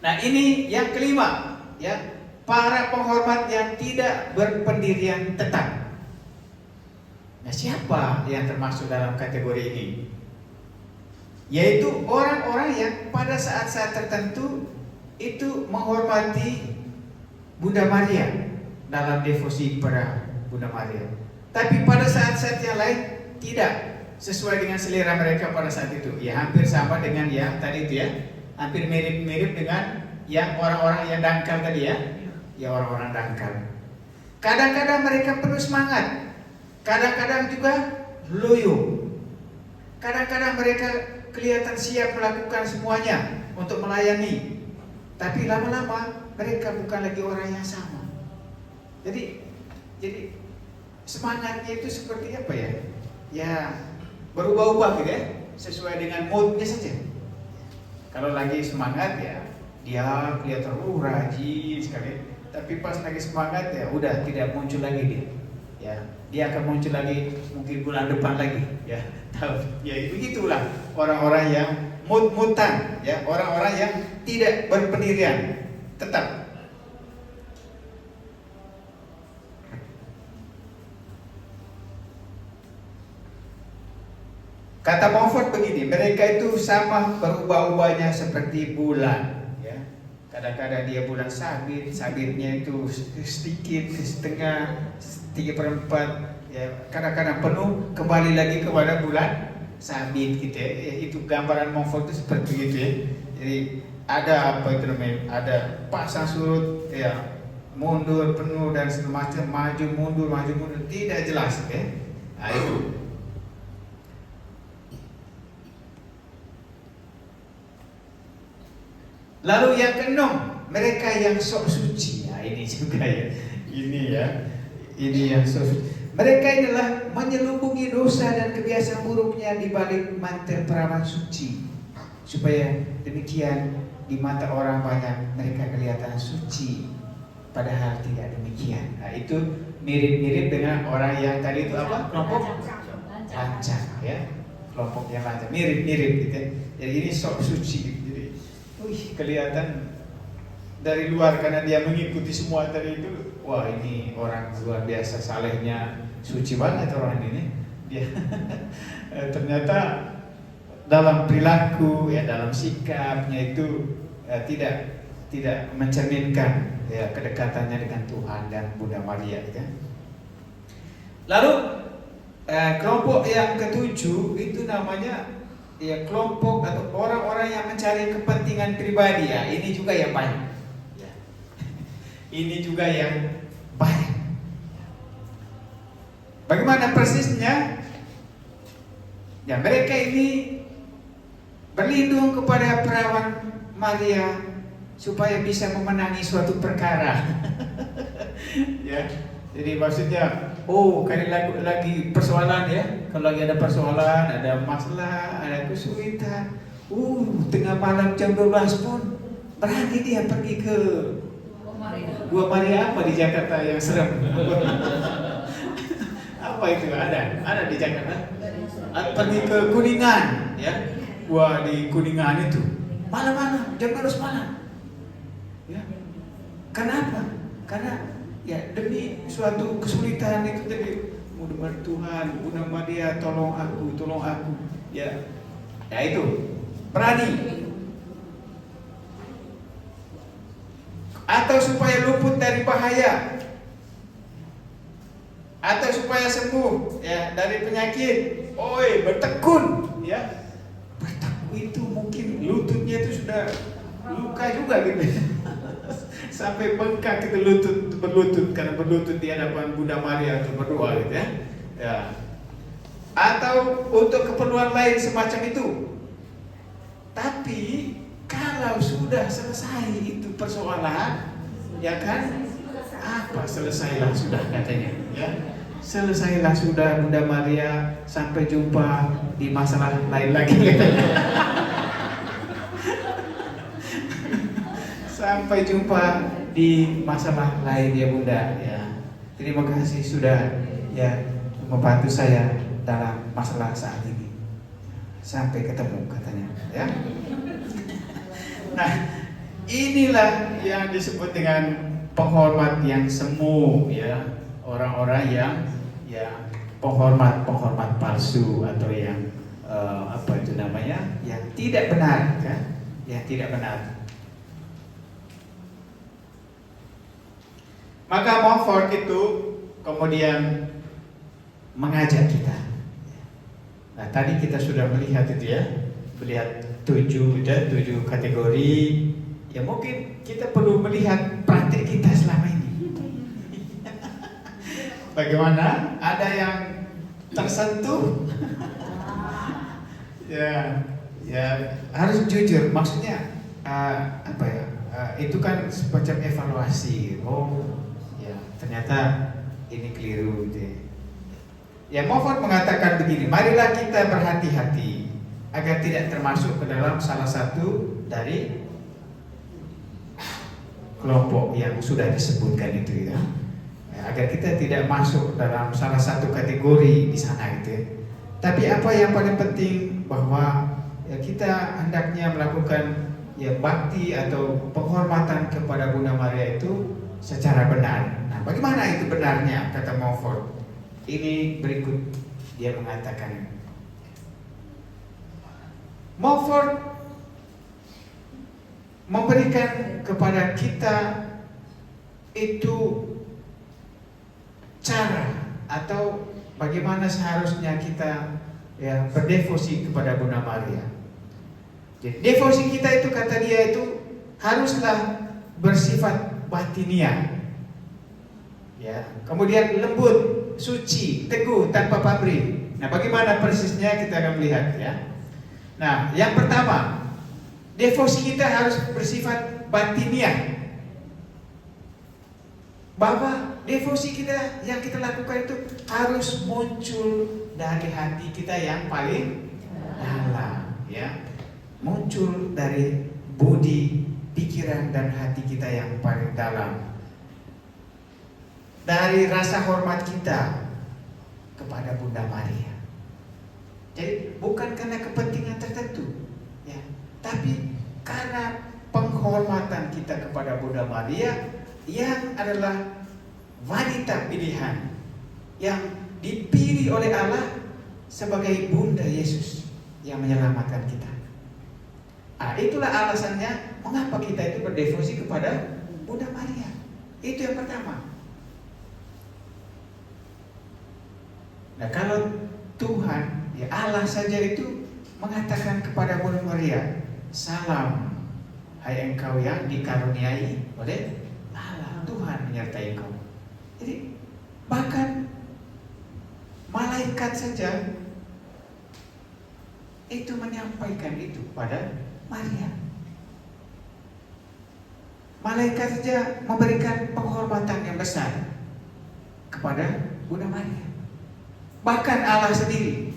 Nah, ini yang kelima ya, para penghormat yang tidak berpendirian tetap. Nah, siapa yang termasuk dalam kategori ini? Yaitu orang-orang yang pada saat-saat tertentu itu menghormati Bunda Maria dalam devosi kepada Bunda Maria. Tapi pada saat-saat yang lain tidak sesuai dengan selera mereka pada saat itu. Ya hampir sama dengan yang tadi itu ya. Hampir mirip-mirip dengan yang orang-orang yang dangkal tadi ya. Ya orang-orang dangkal. Kadang-kadang mereka penuh semangat. Kadang-kadang juga loyo. Kadang-kadang mereka kelihatan siap melakukan semuanya untuk melayani. Tapi lama-lama mereka bukan lagi orang yang sama. Jadi semangatnya itu seperti apa ya? Ya berubah-ubah gitu ya, sesuai dengan moodnya saja. Kalau lagi semangat ya dia kelihatan rajin sekali. Tapi pas lagi semangat ya udah tidak muncul lagi dia. Ya, dia akan muncul lagi mungkin bulan depan lagi. Ya, tahu? Ya begitulah orang-orang yang mut-mutan, ya orang-orang yang tidak berpendirian tetap. Kata Montfort begini, mereka itu sama berubah-ubahnya seperti bulan. Ya. Kadang-kadang dia bulan sabit, sabitnya itu sedikit, setengah, 3/4. Ya. Kadang-kadang penuh, kembali lagi kepada bulan sabit gitu ya. Itu gambaran Montfort itu seperti itu ya. Jadi ada apa itu namanya, ada pasang surut ya, mundur penuh dan semacam, maju mundur, tidak jelas ya. Nah, itu. Lalu yang keenam, mereka yang sok suci. Ya, ini juga ya. Ini yang sok suci. Mereka inilah menyelubungi dosa dan kebiasaan buruknya di balik mantel perawan suci, supaya demikian di mata orang banyak mereka kelihatan suci, padahal tidak demikian. Nah, itu mirip-mirip dengan orang yang tadi itu apa? Kelompok lancang ya. Kelompok yang lancang, mirip-mirip gitu ya. Jadi ini sok suci. Jadi kelihatan dari luar karena dia mengikuti semua tadi itu. Wah, ini orang luar biasa salehnya, suci banget orang ini. Dia ternyata dalam perilaku ya, dalam sikapnya itu tidak mencerminkan ya kedekatannya dengan Tuhan dan Bunda Maria ya. Lalu kelompok yang ketujuh itu namanya ya kelompok atau orang-orang yang mencari kepentingan pribadi ya. Ini juga yang banyak ya. Ini juga yang banyak. Bagaimana persisnya? Ya, mereka ini berlindung kepada perawan Maria supaya bisa memenangi suatu perkara. Ya, jadi maksudnya, kali lagi persoalan ya. Kalau lagi ada persoalan, ada masalah, ada kesulitan, tengah malam jam 12 pun berani dia pergi ke Gua Maria apa di Jakarta yang serem. Apa itu ada di Jakarta? Pergi ke Kuningan ya. Gua di Kuningan itu malam-malam jam 12 malam ya. Kenapa? Karena ya demi suatu kesulitan itu tadi, mudah-mudahan Tuhan, Bunda Maria tolong aku ya. Ya itu berani. Atau supaya luput dari bahaya, atau supaya sembuh ya dari penyakit. Bertekun ya. Bertekun itu mungkin lututnya itu sudah luka juga gitu. Sampai bengkak itu berlutut karena berlutut di hadapan Bunda Maria untuk berdoa gitu ya. Ya. Atau untuk keperluan lain semacam itu. Tapi kalau sudah selesai itu persoalan, ya kan? Apa selesailah sudah katanya, ya. Selesailah sudah Bunda Maria, sampai jumpa di masalah lain lagi. Sampai jumpa di masalah lain ya Bunda, ya. Terima kasih sudah ya membantu saya dalam masalah saat ini. Sampai ketemu katanya, ya. Nah, inilah yang disebut dengan penghormat yang semu ya, orang-orang yang ya penghormat palsu atau yang apa itu namanya, yang tidak benar kan, yang tidak benar. Maka Montfort itu kemudian mengajak kita. Nah, tadi kita sudah melihat itu ya, melihat 7 kategori. Ya mungkin kita perlu melihat praktik kita selama ini. Bagaimana? Ada yang tersentuh? ya harus jujur. Maksudnya apa ya? Itu kan semacam evaluasi. Ya ternyata ini keliru gitu ya. Ya Montfort mengatakan begini, marilah kita berhati-hati agar tidak termasuk ke dalam salah satu dari kelompok yang sudah disebutkan itu ya. Agar kita tidak masuk dalam salah satu kategori di sana gitu ya. Tapi apa yang paling penting bahwa ya kita hendaknya melakukan ya bakti atau penghormatan kepada Bunda Maria itu secara benar. Nah, bagaimana itu benarnya kata Montfort? Ini berikut dia mengatakan. Montfort memberikan kepada kita itu cara atau bagaimana seharusnya kita ya berdevosi kepada Bunda Maria. Jadi devosi kita itu kata dia itu haruslah bersifat batiniah. Ya, kemudian lembut, suci, teguh, tanpa pamrih. Nah, bagaimana persisnya kita akan melihat ya. Nah, yang pertama, devosi kita harus bersifat batiniah. Bahwa devosi kita yang kita lakukan itu harus muncul dari hati kita yang paling dalam, ya. Muncul dari budi, pikiran dan hati kita yang paling dalam. Dari rasa hormat kita kepada Bunda Maria. Jadi bukan karena kepentingan tertentu, ya, tapi karena penghormatan kita kepada Bunda Maria yang adalah wanita pilihan yang dipilih oleh Allah sebagai Bunda Yesus yang menyelamatkan kita. Nah, itulah alasannya mengapa kita itu berdevosi kepada Bunda Maria. Itu yang pertama. Nah, kalau Tuhan, ya Allah saja itu mengatakan kepada Bunda Maria, salam, hai engkau yang dikaruniai oleh Allah, Tuhan menyertai engkau. Jadi bahkan malaikat saja itu menyampaikan itu pada Maria. Malaikat saja memberikan penghormatan yang besar kepada Bunda Maria. Bahkan Allah sendiri,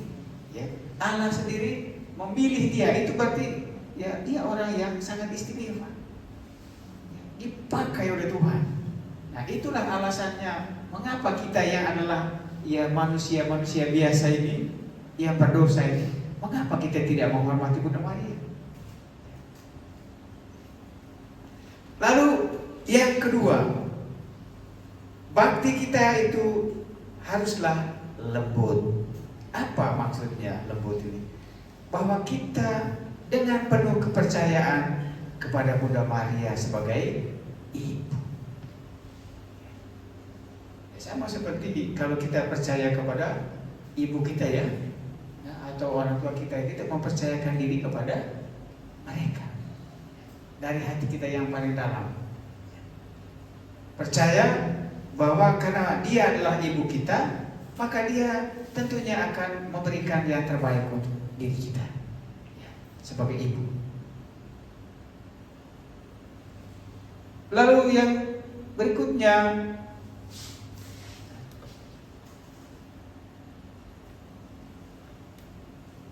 ya, Allah sendiri memilih dia. Itu berarti ya dia orang yang sangat istimewa, ya, dipakai oleh Tuhan. Nah, itulah alasannya mengapa kita yang adalah ya manusia biasa ini, yang berdosa ini, mengapa kita tidak menghormati Bunda Maria? Lalu yang kedua, bakti kita itu haruslah lembut. Apa maksudnya lembut ini? Bahwa kita dengan penuh kepercayaan kepada Bunda Maria sebagai ibu. Sama seperti kalau kita percaya kepada ibu kita ya, atau orang tua kita mempercayakan diri kepada mereka dari hati kita yang paling dalam. Percaya bahwa karena dia adalah ibu kita, maka dia tentunya akan memberikan yang terbaik untuk diri kita sebagai ibu. Lalu yang berikutnya,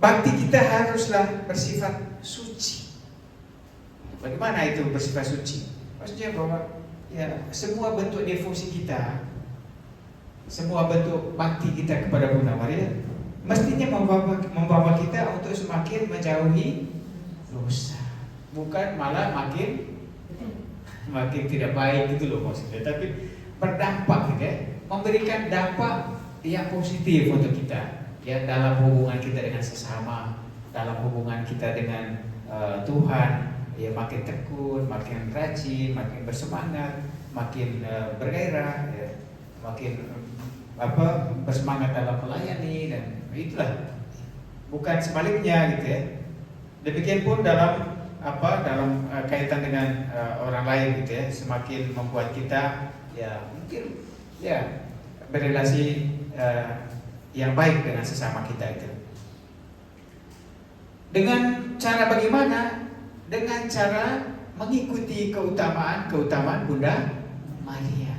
bakti kita haruslah bersifat suci. Bagaimana itu bersifat suci? Maksudnya bahwa ya semua bentuk devosi kita, semua bentuk bakti kita kepada Bunda Maria mestinya membawa kita untuk semakin menjauhi dosa, bukan malah makin tidak baik gitu loh maksudnya, tapi berdampak gitu ya, memberikan dampak yang positif untuk kita ya dalam hubungan kita dengan sesama, dalam hubungan kita dengan Tuhan, ya makin tekun, makin rajin, makin bersemangat, makin bergairah, ya, makin bersemangat dalam melayani, dan itulah, bukan sebaliknya gitu ya. Demikian pun dalam kaitan dengan orang lain gitu ya, semakin membuat kita ya mungkin ya berrelasi yang baik dengan sesama kita itu. Dengan cara bagaimana? Dengan cara mengikuti keutamaan Bunda Maria.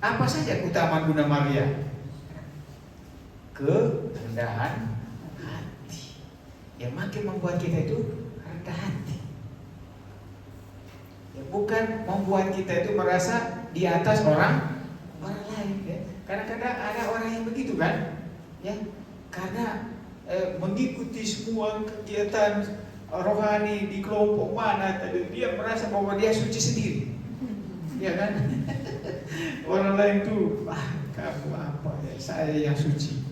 Apa saja keutamaan Bunda Maria? Kerendahan hati. Yang makin membuat kita itu rendah hati. Ya, bukan membuat kita itu merasa di atas orang lain. Ya. Kadang-kadang ada orang yang begitu kan? Ya, karena mengikuti semua kegiatan rohani di kelompok mana tadi, dia merasa bahwa dia suci sendiri. Ya kan? Orang lain tuh, kamu apa ya? Saya yang suci.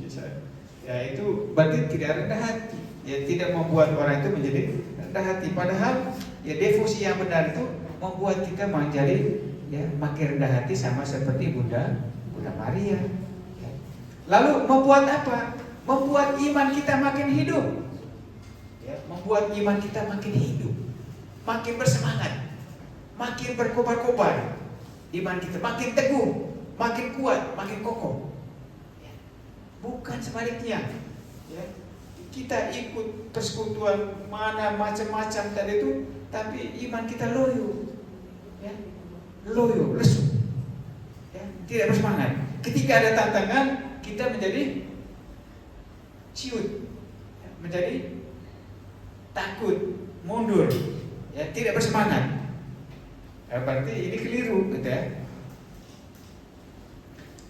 Ya itu berarti tidak rendah hati. Ya tidak membuat orang itu menjadi rendah hati. Padahal ya devosi yang benar itu membuat kita menjadi ya makin rendah hati sama seperti Bunda Maria. Ya. Lalu membuat apa? Membuat iman kita makin hidup. Ya, membuat iman kita makin hidup, makin bersemangat. makin berkobar-kobar, iman kita makin teguh, makin kuat, makin kokoh. Ya. Bukan sebaliknya. Ya. Kita ikut persekutuan mana macam-macam tadi itu, tapi iman kita loyo, ya. Loyo, lesu, ya. Tidak bersemangat. Ketika ada tantangan, kita menjadi ciut, ya. Menjadi takut, mundur, ya, tidak bersemangat. Berarti ini keliru, gitu ya.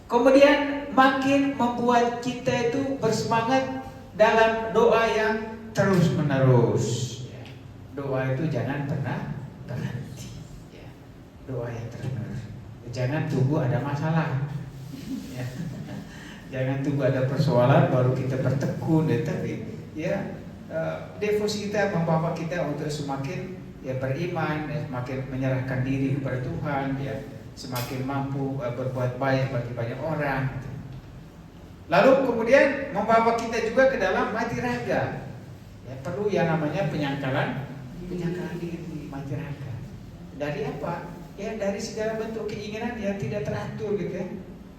Kemudian makin membuat kita itu bersemangat dalam doa yang terus menerus. Ya. Doa itu jangan pernah berhenti. Ya. Doa yang terus menerus. Jangan tunggu ada masalah. Ya. Jangan tunggu ada persoalan baru kita bertekun. Ya. Tapi ya devosi kita membawa kita untuk semakin ya beriman, ya, semakin menyerahkan diri kepada Tuhan, ya, semakin mampu berbuat baik bagi banyak orang. Lalu kemudian membawa kita juga ke dalam mati raga. Ya, perlu yang namanya penyangkalan diri, mati raga. Dari apa? Ya dari segala bentuk keinginan yang tidak teratur, gitu ya.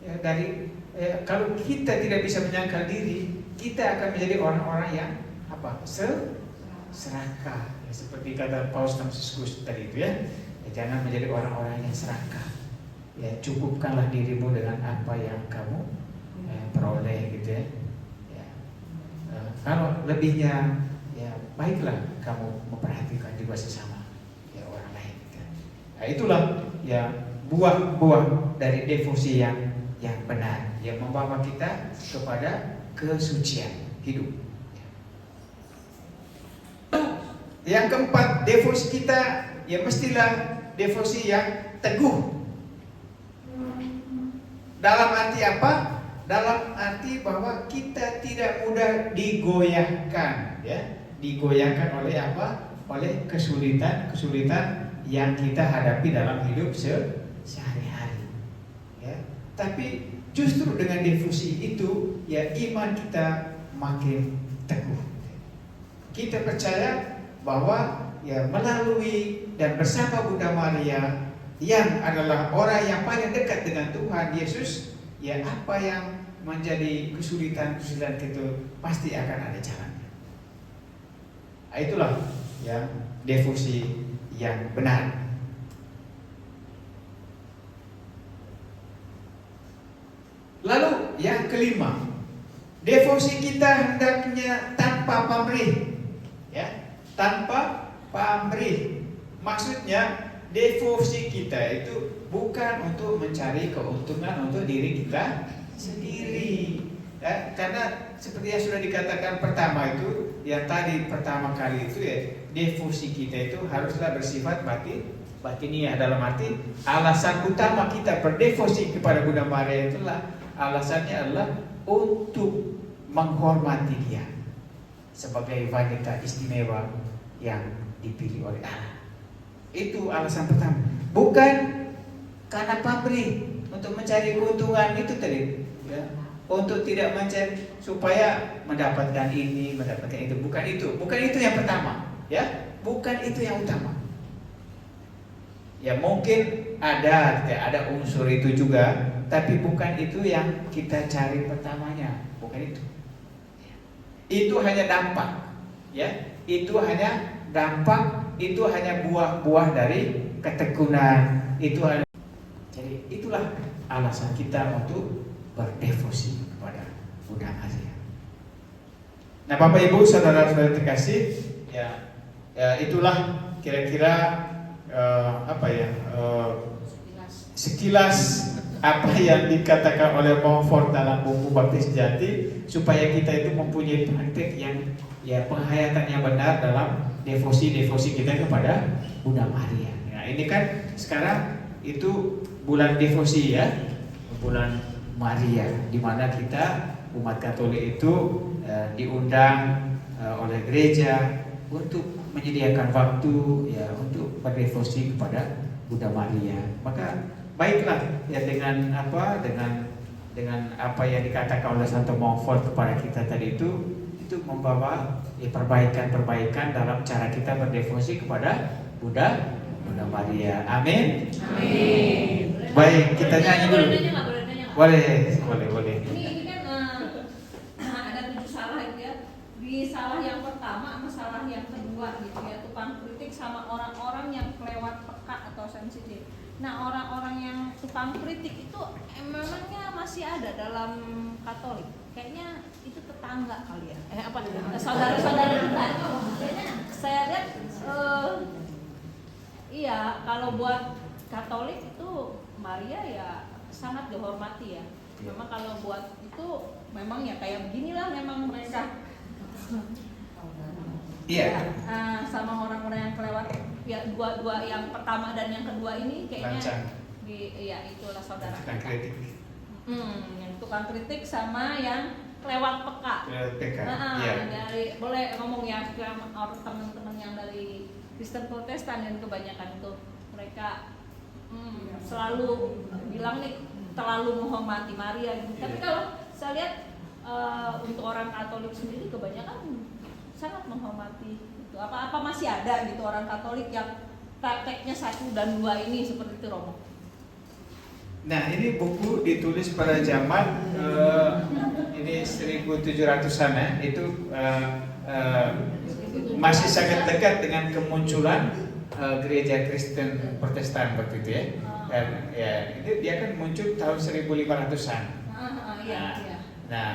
Ya dari kalau kita tidak bisa menyangkal diri, kita akan menjadi orang-orang yang apa? Serakah. Ya, seperti kata Paus Franciscus tadi itu, ya. Ya, jangan menjadi orang-orang yang serakah. Ya, cukupkanlah dirimu dengan apa yang kamu peroleh, gitu ya. Ya. Kalau lebihnya, ya baiklah kamu memperhatikan juga sesama, ya orang lain. Gitu. Nah, itulah ya buah-buah dari devosi yang benar, yang membawa kita kepada kesucian hidup. Yang keempat, devosi kita ya mestilah devosi yang teguh. Dalam arti apa? Dalam arti bahwa kita tidak mudah digoyahkan, ya, digoyahkan oleh apa? Oleh kesulitan yang kita hadapi dalam hidup sehari-hari. Ya. Tapi justru dengan devosi itu, ya iman kita makin teguh. Kita percaya bahwa ya melalui dan bersama Bunda Maria yang adalah orang yang paling dekat dengan Tuhan Yesus, ya apa yang menjadi kesulitan itu pasti akan ada jalannya. Nah, itulah ya devosi yang benar. Lalu yang kelima, devosi kita hendaknya tanpa pamrih, ya, tanpa pamrih. Maksudnya devosi kita itu bukan untuk mencari keuntungan untuk diri kita sendiri, ya, karena seperti yang sudah dikatakan pertama itu, yang tadi pertama kali itu ya, devosi kita itu haruslah bersifat batiniah, dalam arti alasan utama kita berdevosi kepada Bunda Maria itulah alasannya adalah untuk menghormati dia sebagai wanita istimewa yang dipilih oleh Allah. Itu alasan pertama. Bukan karena pamrih untuk mencari keuntungan itu tadi, ya. Untuk tidak mencari supaya mendapatkan ini, mendapatkan itu. Bukan itu yang pertama, ya. Bukan itu yang utama. Ya mungkin ada unsur itu juga, tapi bukan itu yang kita cari pertamanya. Bukan itu. Itu hanya dampak, ya. Itu hanya dampak. Itu hanya buah-buah dari ketekunan. Jadi itulah alasan kita untuk berdevosi kepada Bunda Maria. Nah, Bapak Ibu, saudara-saudara terkasih, ya itulah kira-kira sekilas apa yang dikatakan oleh Montfort dalam buku Baptis Sejati, supaya kita itu mempunyai praktek yang ya penghayatan yang benar dalam devosi kita kepada Bunda Maria. Nah, ini kan sekarang itu bulan devosi, ya, bulan Maria, di mana kita umat Katolik itu diundang oleh gereja untuk menyediakan waktu, ya, untuk berdevosi kepada Bunda Maria. Maka baiklah ya dengan apa yang dikatakan oleh Santo Montfort kepada kita tadi itu membawa perbaikan dalam cara kita berdevosi kepada Bunda Bunda Maria. Amin. Baik, kita nyanyi dulu. Boleh nanya nggak? Boleh nanya nggak? Boleh. Ini kan ada 7 salah gitu ya. Di salah yang pertama sama salah yang kedua gitu ya, tukang kritik sama orang-orang yang kelewat peka atau sensitif. Nah, orang-orang yang tukang kritik itu memangnya masih ada dalam Katolik? Kayaknya itu tetangga kali ya. Saudara-saudara kita. Kayaknya saya lihat iya, kalau buat Katolik itu Maria ya sangat dihormati ya. Memang kalau buat itu memang ya kayak beginilah memang mereka. Iya. Sama orang-orang yang kelewat ya, dua yang pertama dan yang kedua ini kayaknya Lancang. ya itulah saudara Tukang kita. kritik. Yang tukang kritik sama yang kelewat peka. PK. Nah, Iya. dari boleh ngomong ya ke orang teman-teman yang dari Kristen Protestan yang kebanyakan itu mereka selalu bilang nih terlalu menghormati Maria gitu. Tapi kalau saya lihat untuk orang Katolik sendiri kebanyakan sangat menghormati itu. Apa masih ada gitu orang Katolik yang prakteknya 1 dan 2 ini seperti itu, Romo? Nah, ini buku ditulis pada zaman ini 1700-an ya. Itu masih sangat dekat dengan kemunculan gereja Kristen Protestan waktu itu ya. Dan ya, ini dia kan muncul tahun 1500-an. Iya. Nah,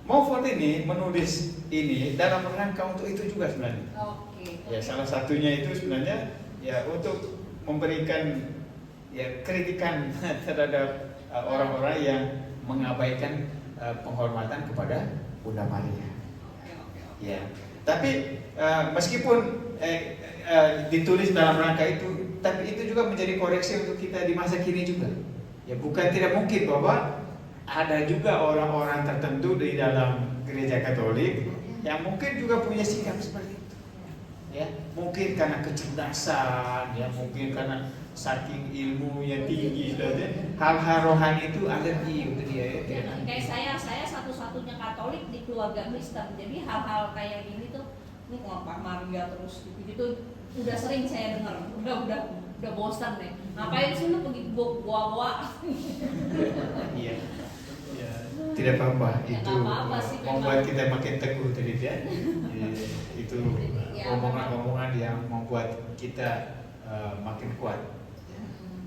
Montfort ini menulis ini dalam rangka untuk itu juga sebenarnya. Oke. Ya, salah satunya itu sebenarnya ya untuk memberikan ya kritikan terhadap orang-orang yang mengabaikan penghormatan kepada Bunda Maria. Ya, tapi meskipun ditulis dalam rangka itu, tapi itu juga menjadi koreksi untuk kita di masa kini juga. Ya, bukan tidak mungkin bahwa ada juga orang-orang tertentu di dalam gereja Katolik yang mungkin juga punya sikap seperti itu. Ya, mungkin karena kecerdasan, ya mungkin karena saking ilmunya tinggi, hal-hal rohani itu alergi untuk dia. Ya. Kayak saya satu-satunya Katolik di keluarga Kristen, jadi hal-hal kayak gini tuh ini Pak Maria terus gitu udah sering saya dengar, udah bosan deh. Ngapain sih lu pergi goa-goa? Iya. Tidak apa-apa, Ya, itu nggak apa-apa sih, membuat memang. kita makin teguh tadi ya. Itu Ya, omongan-omongan yang membuat kita makin kuat.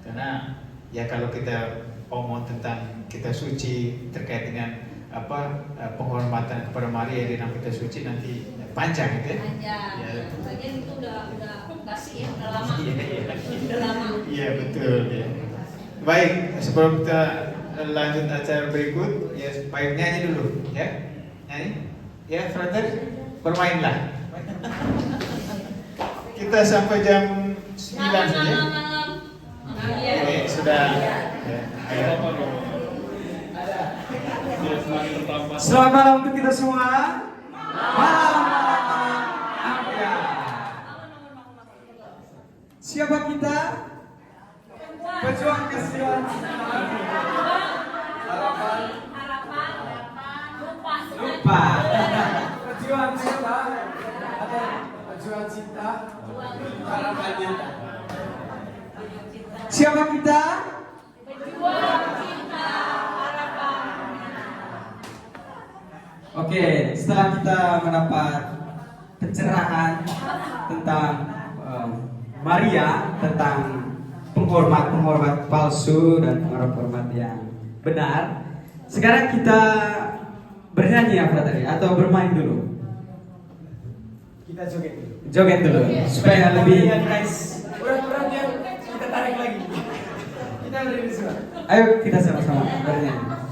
Karena ya kalau kita omong tentang kita suci terkait dengan penghormatan kepada Maria di dalam kita suci nanti panjang gitu ya. Panjang. Ya. Bagian itu udah basi ya, udah lama. Iya. Udah lama. Iya betul ya. Baik, sebelum kita lanjut acara berikut, ya baik nyanyi dulu ya. Nyanyi. Ya, Frater, bermainlah. Kita sampai jam 9 saja. Malam. Oke, sudah. Ya, ayo. Dia semakin bertambah. Selamat malam untuk kita semua. Malam. Ampia. Siapa kita? Pejuang kasihan. Lupa. Pejuang siapa? Ada pejuang cinta. Harapannya. Siapa kita? Oke, setelah kita mendapat pencerahan tentang Maria, tentang penghormat palsu dan penghormat yang benar, sekarang kita bernyanyi apa tadi atau bermain dulu? Kita joget dulu. Joget dulu supaya lebih nice. Urat-uratnya kita tarik lagi. Kita berdiri semua. Ayo kita sama-sama bernyanyi.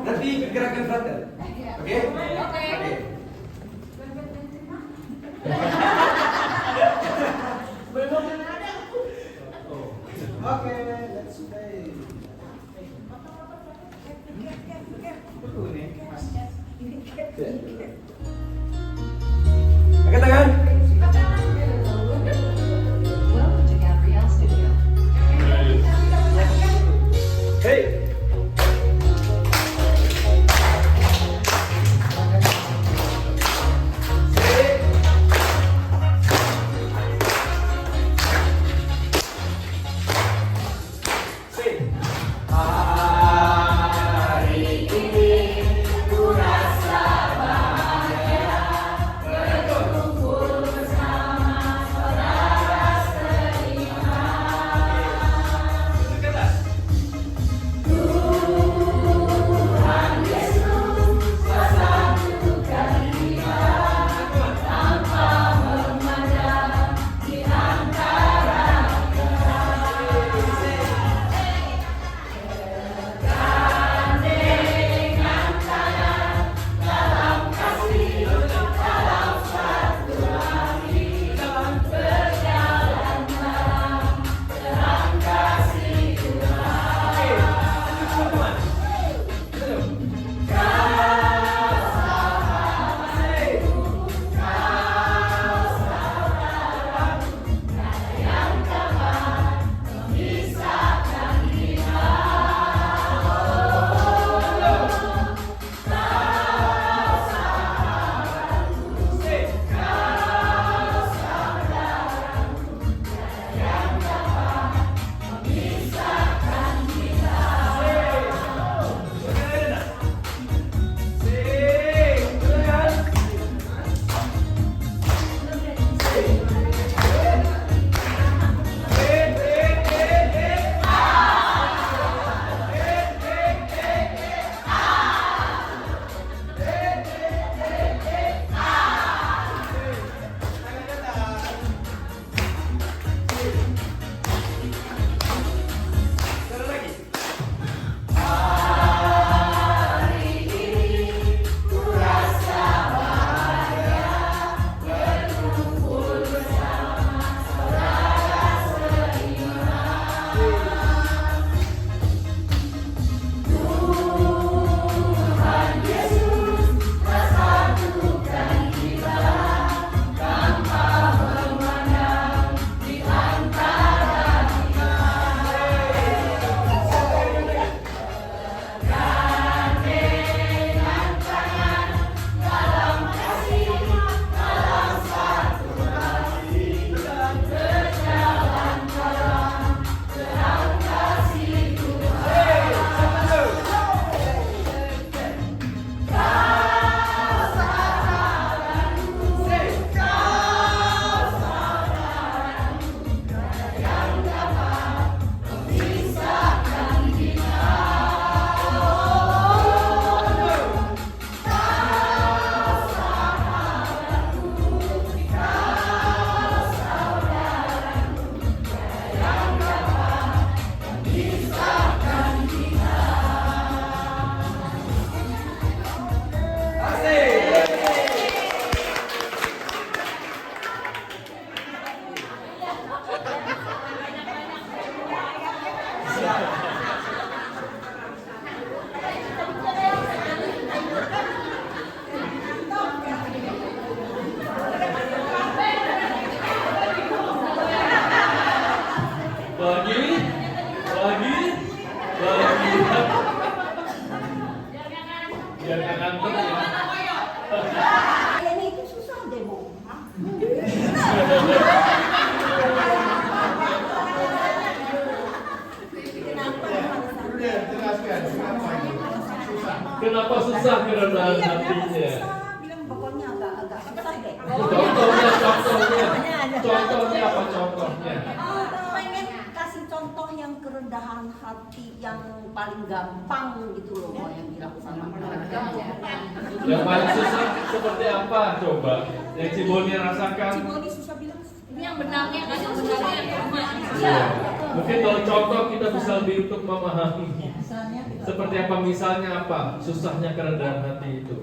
Nanti gerakan frater. Oke? Oke. Oke, let's play. Angkat tangan. Welcome to Gabrielle Studio. Hey. hatinya. Bilang pokoknya agak susah deh. Contohnya apa contohnya? Pengen kasih contoh yang kerendahan hati yang paling gampang gitu loh, mau yang bilang sama keluarga. Yang paling susah seperti apa coba? Yang Ciboni rasakan? Ciboni susah bilang. Ini yang benarnya kan, yang benarnya Iya. Mungkin kalau contoh kita bisa lebih untuk memahami. Seperti apa misalnya apa? Susahnya kerendahan hati itu.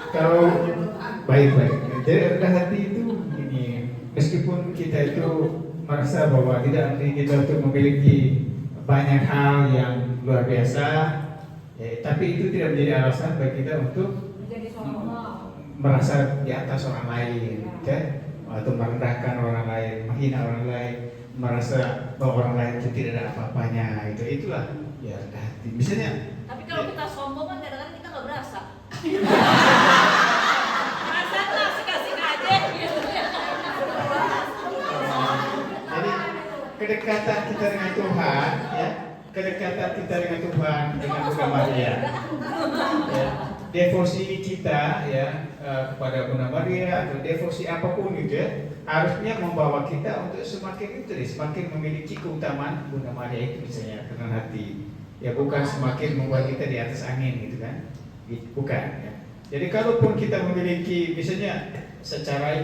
Kalau baik-baik, jadi rendah hati itu ini, meskipun kita itu merasa bahwa tidak arti kita untuk memiliki banyak hal yang luar biasa, tapi itu tidak menjadi alasan bagi kita untuk merasa di atas orang lain, atau merendahkan orang lain, menghina orang lain, merasa bahwa orang lain itu tidak ada apa-apanya. Itulah ya rendah hati. Misalnya, Tapi kalau kita sombong kan kadang-kadang kita nggak berasa. Masa tuh asik-asik aja gitu. jadi kedekatan kita dengan Tuhan, ya, kedekatan kita dengan Tuhan dengan Bunda Maria, ya, devosi kita ya kepada Bunda Maria atau devosi apapun gitu ya, harusnya membawa kita untuk semakin itu, semakin memiliki keutamaan Bunda Maria itu misalnya dengan hati, ya bukan semakin membuat kita di atas angin gitu kan, bukan. Ya. Jadi kalaupun kita memiliki misalnya secara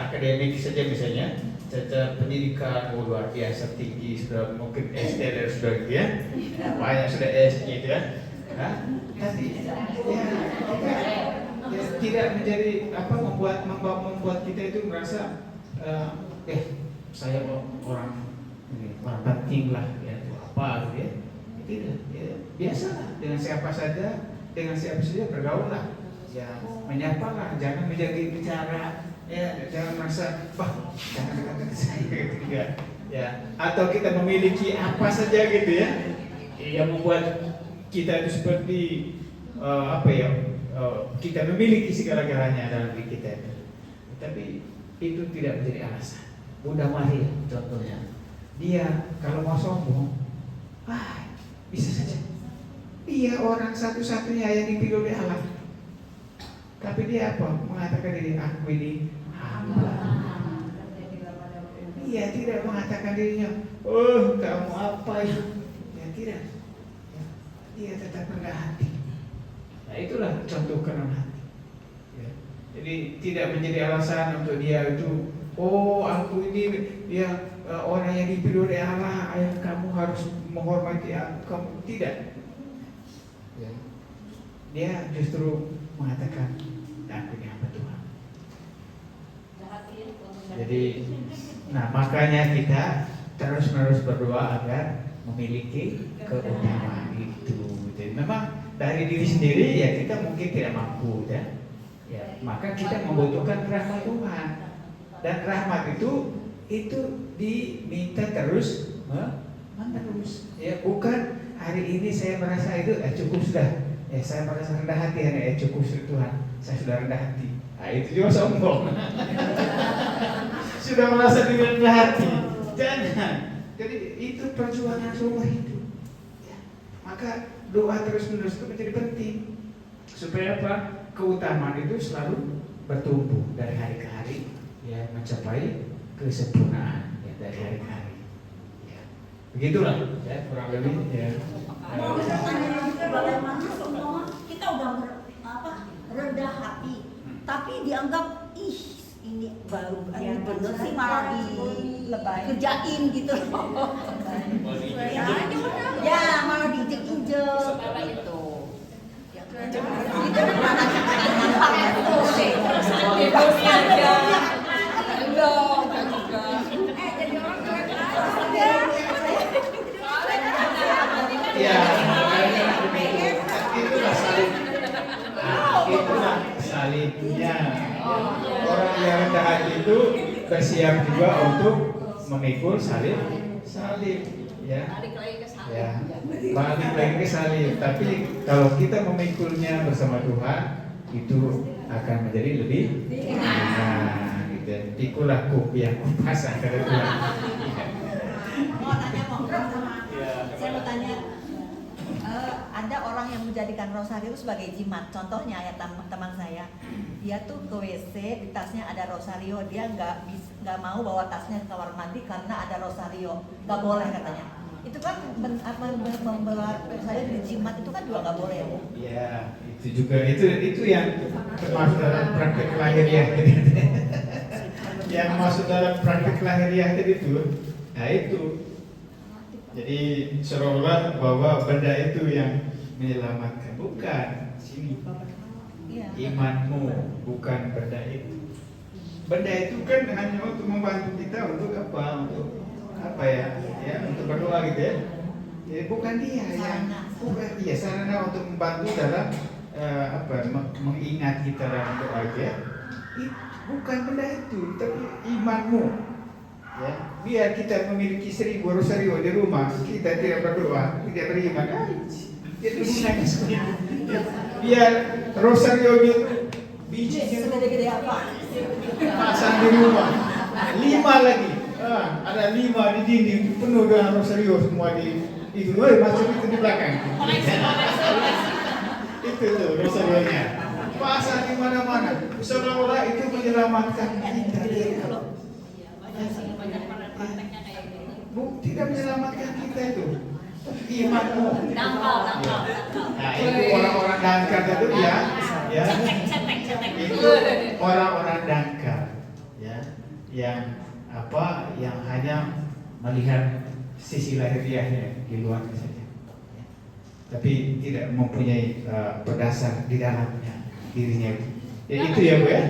akademik saja misalnya, secara pendidikan luar biasa tinggi, sudah mungkin SD dan sudah gitu ya, banyak sudah SD gitu ya. Tapi ya, tidak menjadi apa membuat kita itu merasa saya orang penting lah ya atau apa gitu ya. Tidak, ya, biasalah dengan siapa saja bergaul lah, ya menyapa lah, jangan menjadi bicara, ya jangan merasa jangan dekat saya gitu ya, atau kita memiliki apa saja gitu ya, yang membuat kita itu seperti kita memiliki segala-galanya dalam diri kita itu. Tapi itu tidak menjadi alasan. Bunda Maria contohnya, dia kalau mau sombong, bisa saja. Dia orang satu-satunya yang dipilih oleh Allah. Tapi dia apa? Mengatakan diri aku ini hamba. Dia tidak mengatakan dirinya, kamu apa itu? Ya tidak. Dia tetap rendah hati. Nah itulah contoh kerendahan hati. Ya. Jadi tidak menjadi alasan untuk dia itu, aku ini dia orang yang dipilih oleh Allah, kamu harus menghormati aku. Kamu tidak. Ya. Dia justru mengatakan, aku ini hamba Tuhan. Jadi, makanya kita terus-menerus berdoa agar memiliki keutamaan itu. Jadi memang dari diri sendiri ya kita mungkin tidak mampu ya. Maka kita membutuhkan rahmat Tuhan. Dan rahmat itu diminta terus menerus. Ya, bukan hari ini saya merasa itu cukup sudah. Ya, saya merasa rendah hati hari ini cukup sudah Tuhan. Saya sudah rendah hati. Itu juga sombong. Sudah merasa diri rendah hati. Jangan. Jadi itu perjuangan seumur hidup. Ya. Maka doa terus-menerus itu menjadi penting. Supaya apa? Keutamaan itu selalu bertumbuh dari hari ke hari, ya mencapai kesempurnaan ya, dari hari ke hari. Ya. Begitulah ya kurang lebih ya. Bagaimana semua kita udah rendah hati, tapi dianggap ini baru ini bener sih malah dikerjain gitu loh. Ya malah diinjek-injek gitu. Itulah salibnya. Orang yang rendah hati itu bersiap juga untuk memikul salib, ya. Ya, balik lagi ke salib. Tapi kalau kita memikulnya bersama Tuhan, itu akan menjadi lebih gitu. Pikulah kopi yang pasang kata Tuhan. Mau nanya mau sama menjadikan rosario sebagai jimat. Contohnya ya teman saya, dia tuh ke WC di tasnya ada rosario, dia nggak mau bawa tasnya ke kamar mandi karena ada rosario, nggak boleh katanya. Itu kan membawa rosario jadi jimat itu kan juga nggak boleh ya, Bu? Ya, itu juga itu yang termasuk dalam praktek lahiriah yang masuk dalam praktek lahiriah itu. Nah itu. Jadi seolah bahwa benda itu yang menyelamatkan, bukan sini. Iya. Imanmu bukan benda itu. Benda itu kan hanya untuk membantu kita untuk apa? Untuk apa ya? Ya untuk berdoa gitu ya. Ya bukan dia yang bukan dia sarana untuk membantu dalam mengingat kita dalam doa gitu ya. Bukan benda itu, tapi imanmu. Ya, biar kita memiliki 1000 rosario di rumah, kita tidak berdoa, tidak beriman. Itu nangis. Biar rosario itu bijinya Segede-gede apa? pasang di rumah. 5 lagi. Ada 5 di dinding penuh dengan rosario semua di itu. Masuk itu di belakang. Itu tuh rosarionya. Pasang di mana-mana. Seolah-olah itu menyelamatkan kita. Banyak prakteknya kayak gitu. Tidak menyelamatkan kita itu. Imanmu. Dangkal. Nah, itu orang-orang dangkal itu ya. Cetek. Itu orang-orang dangkal ya, yang yang hanya melihat sisi lahiriahnya di luarnya saja, ya. Tapi tidak mempunyai berdasar di dalamnya dirinya itu. Ya itu ya Bu ya.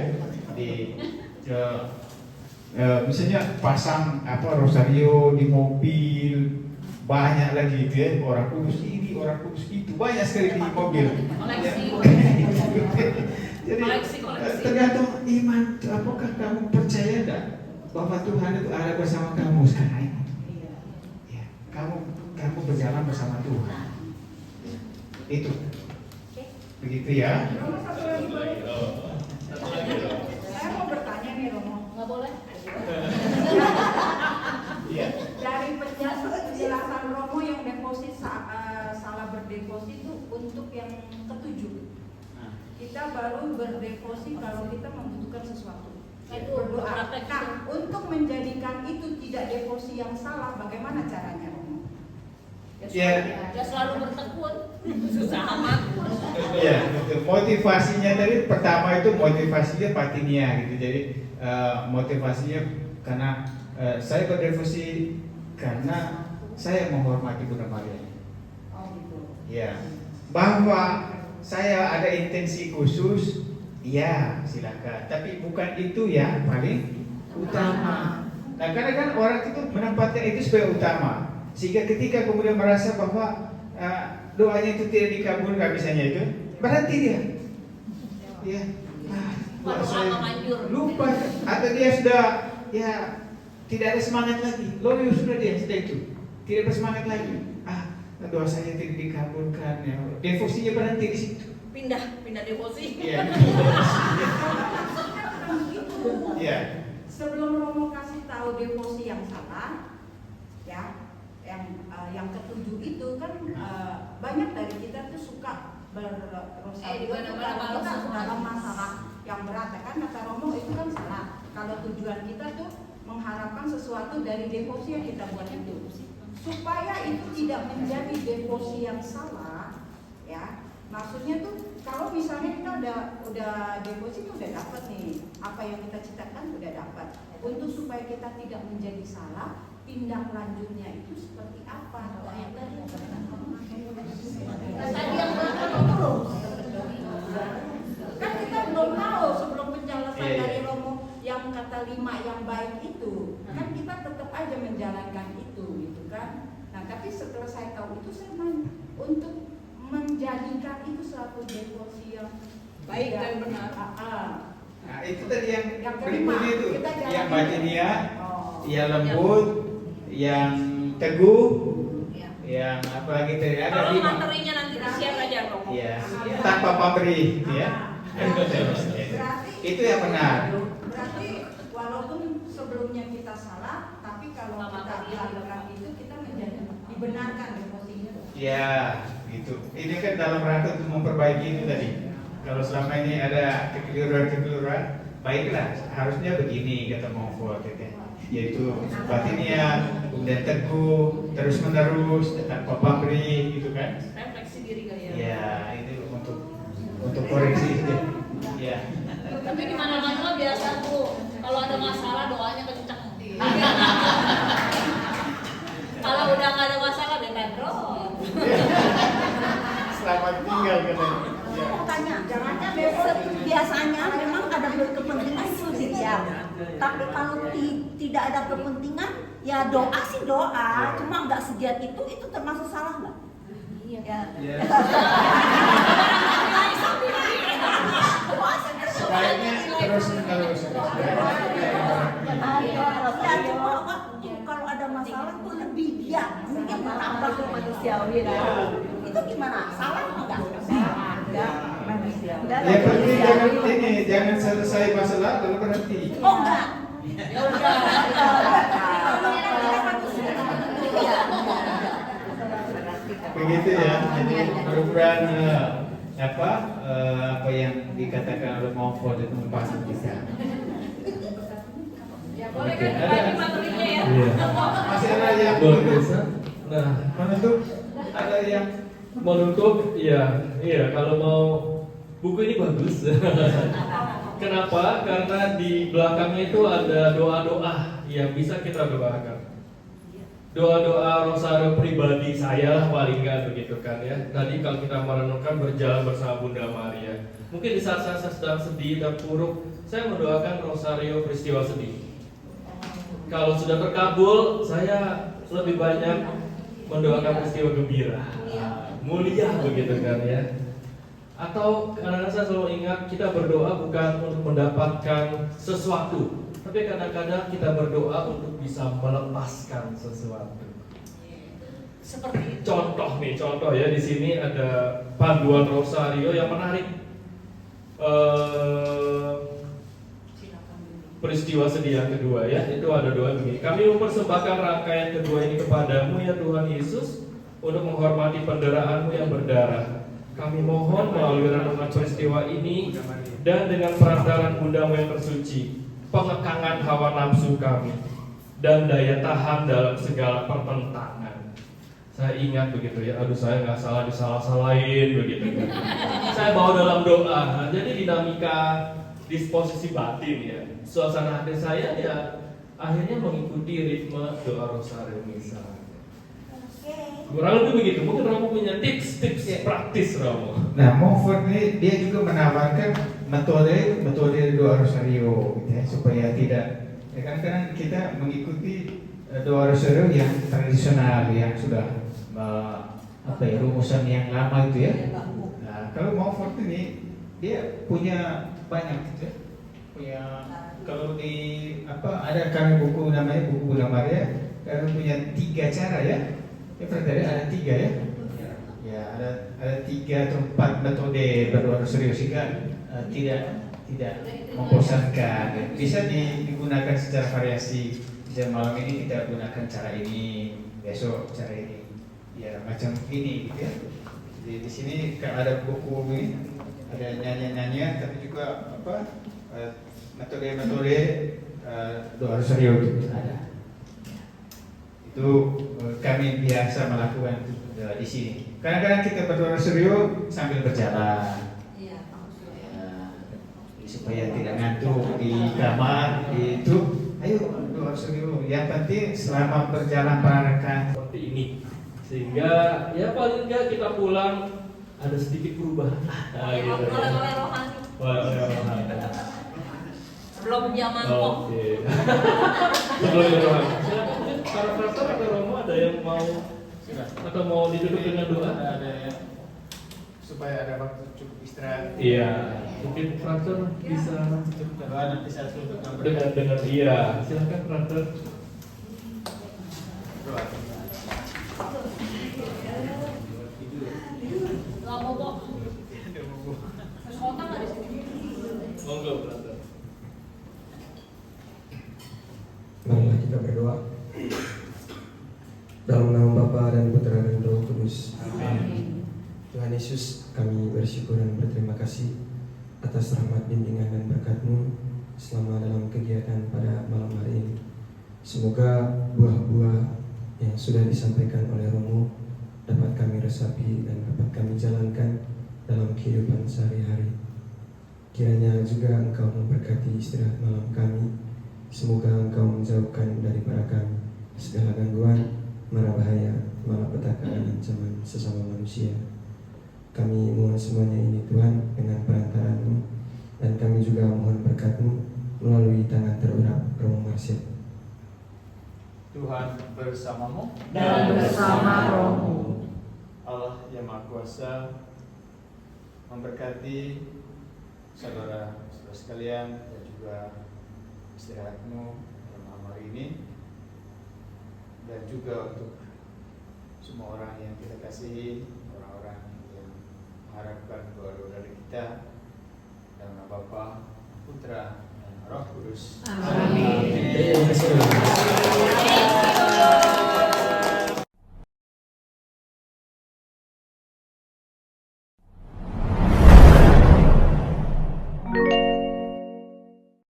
Misalnya pasang rosario di mobil, banyak lagi itu ya, orang kudus ini, orang kudus itu, banyak sekali di mobil. Jadi tergantung iman. Apakah kamu percaya enggak bahwa Tuhan itu ada bersama kamu sekarang? Ya, kamu berjalan bersama Tuhan. Itu. Begitu ya. Saya mau bertanya nih Romo. Nggak boleh. Iya. Dari penjelasan Romo yang deposit salah berdeposit itu untuk yang ketujuh. Kita baru berdeposit kalau kita membutuhkan sesuatu. Itu Berdoa. praktek. Nah, untuk menjadikan itu tidak deposit yang salah, bagaimana caranya Romo? Ya. Dia selalu bertekun. Susah amat. Iya, betul. Motivasinya tadi pertama itu motivasinya patinia gitu. Jadi motivasinya karena saya berdevosi karena saya menghormati Bunda Maria. Oh gitu. Ya, bahwa saya ada intensi khusus, ya silakan. Tapi bukan itu yang paling utama. Nah, karena kan orang itu menempatkan itu sebagai utama, sehingga ketika kemudian merasa bahwa doanya itu tidak dikabulkan misalnya itu, berhenti dia. Ya, doa saya lupa, atau dia sudah ya tidak ada semangat lagi. Loyo sudah itu, tidak bersemangat lagi. Doa saya tidak dikabulkan ya. Devosinya berhenti di situ. Pindah devosi. Iya. Iya. Sebelum Romo kasih tahu devosi yang salah, ya, yang ketujuh itu kan banyak dari kita tuh suka berrosario kalau kita dalam masalah yang berat, kan kata Romo itu kan salah. Kalau tujuan kita tuh mengharapkan sesuatu dari devosi yang kita buat itu, supaya itu tidak menjadi devosi yang salah, ya. Maksudnya tuh kalau misalnya kita udah deposit udah dapat nih apa yang kita citakan udah dapat. Untuk supaya kita tidak menjadi salah, tindak lanjutnya itu seperti apa? Kan kita belum tahu sebelum penjelasan dari Romo yang kata 5 yang baik itu, kan kita tetap aja menjalankan itu, gitu kan? Nah, tapi setelah saya tahu itu saya untuk menjadikan itu suatu devosi yang Baik dan benar. Nah, itu tadi yang kelima, berikutnya itu, kita jalan yang batinia, yang Yang lembut, yang teguh, Ya. yang apa lagi tadi ada Kalau 5. materinya nanti di-share aja Romo. Iya, tanpa pamrih, ya. Berarti Itu yang benar. Berarti walaupun sebelumnya kita salah, tapi kalau Sama kita material. lakukan itu kita menjadi dibenarkan devosi itu. Ya, gitu. Ini kan dalam rangka untuk memperbaiki itu tadi. Kalau selama ini ada kekeliruan, baiklah harusnya begini kata Montfort, yaitu batinnya kemudian teguh terus menerus tanpa pamrih gitu kan. Refleksi diri kali ya. Ya itu untuk koreksi itu. Ya. Tapi di mana-mana biasa tuh kalau ada masalah doanya kenceng. Kalau udah nggak ada masalah bebas bro. Selamat tinggal katanya. Ya. Mau tanya, jangannya biasanya memang ada berkepentingan itu siap. Tapi kalau tidak ada kepentingan, ya doa sih doa, cuma nggak segiat itu termasuk salah nggak? Iya. Ya. Doa sih Sebaiknya terus menerus. ya cuma kalau ada masalah tuh lebih giat, mungkin menambah manusiawi lah. itu gimana? Salah enggak? Enggak manusia. Ya penting jangan selesai masalah lalu berhenti. Oh enggak. Ya udah. Begitu ya. Jadi mudah-mudahan apa yang dikatakan oleh Montfort itu membantu kita. Ya boleh kan bagi materinya ya. Iya. Masih ada yang Luar biasa. Nah, mana tuh? Ada yang menutup, iya kalau mau buku ini bagus. Kenapa? Karena di belakangnya itu ada doa-doa yang bisa kita doakan. Doa-doa rosario pribadi saya lah paling nggak begitu kan ya. Tadi kalau kita merenungkan berjalan bersama Bunda Maria, mungkin di saat saya sedang sedih dan buruk, saya mendoakan rosario peristiwa sedih. Kalau sudah terkabul, saya lebih banyak mendoakan peristiwa gembira, mulia begitu kan ya. Atau kadang-kadang saya selalu ingat kita berdoa bukan untuk mendapatkan sesuatu, tapi kadang-kadang kita berdoa untuk bisa melepaskan sesuatu. Seperti Contoh ya di sini ada panduan rosario yang menarik. Peristiwa sedih yang kedua ya, itu ada doa begini. Kami mempersembahkan rangkaian kedua ini kepadamu ya Tuhan Yesus, untuk menghormati penderaanmu yang berdarah. Kami mohon melalui renungan peristiwa ini dan dengan perantaran Bundamu yang tersuci, pengekangan hawa nafsu kami dan daya tahan dalam segala pertentangan. Saya ingat begitu ya, aduh saya nggak salah disalah-salahin begitu. Saya bawa dalam doa. Nah, jadi dinamika disposisi batin ya, suasana hati saya ya akhirnya mengikuti ritme doa rosario misa. Kurang lebih begitu. Mungkin Romo punya tips praktis Romo. Nah, Montfort ini dia juga menawarkan metode doa rosario gitu ya, supaya tidak kadang-kadang kita mengikuti doa rosario yang tradisional yang sudah rumusan yang lama itu ya. Nah, kalau Montfort ini dia punya banyak gitu ya. Punya kalau di ada kan buku namanya buku Bunda Maria, kan punya 3 cara ya. Ya berarti ada 3 ya. Ya ada 3 atau 4 metode berdoa rosario sehingga tidak membosankan. Ya. Bisa digunakan secara variasi. Bisa malam ini kita gunakan cara ini, besok cara ini. Ya macam ini gitu ya. Jadi di sini kan ada buku ini, ada nyanyian-nyanyian, tapi juga metode-metode doa rosario itu ada. Itu kami biasa melakukan di sini. Kadang-kadang kita berdoa rosario sambil berjalan, supaya tidak ngantuk di kamar. Itu, ayo doa rosario. Yang penting selama berjalan peranakan Seperti ini, sehingga ya paling enggak kita pulang ada sedikit perubahan. Nah, gitu. oleh-oleh rohani. Rohani. Belum jam mangkok. Oke. Sebelum rohani. Mungkin para pastor atau Romo ada yang mau atau mau ditutup dengan doa? ada supaya ada waktu cukup istirahat. Iya, mungkin pastor bisa Doa nanti saya tutup dengan iya. Silakan pastor. doa. Nggak mau kok. Sekolah nggak di sini? Monggo pastor. Marilah kita berdoa. Dalam nama Bapa dan Putra dan Roh Kudus. Amin. Tuhan Yesus, kami bersyukur dan berterima kasih atas rahmat bimbingan dan berkat-Mu selama dalam kegiatan pada malam hari ini. Semoga buah-buah yang sudah disampaikan oleh Romo dapat kami resapi dan dapat kami jalankan dalam kehidupan sehari-hari. Kiranya juga Engkau memberkati istirahat malam kami. Semoga Engkau menjauhkan daripada kami segala gangguan, mara bahaya, malapetaka dan ancaman sesama manusia. Kami mohon semuanya ini Tuhan dengan perantaraan-Mu, dan kami juga mohon berkat-Mu melalui tangan terurap Romo Marcel. Tuhan bersamamu Dan bersama rohmu. Allah yang Maha Kuasa memberkati saudara-saudara sekalian dan juga istirahatmu pada malam hari ini, dan juga untuk semua orang yang kita kasihi, orang-orang yang mengharapkan doa-doa dari kita, dalam nama Bapa, Putra, dan Roh Kudus. Amin. Terima kasih.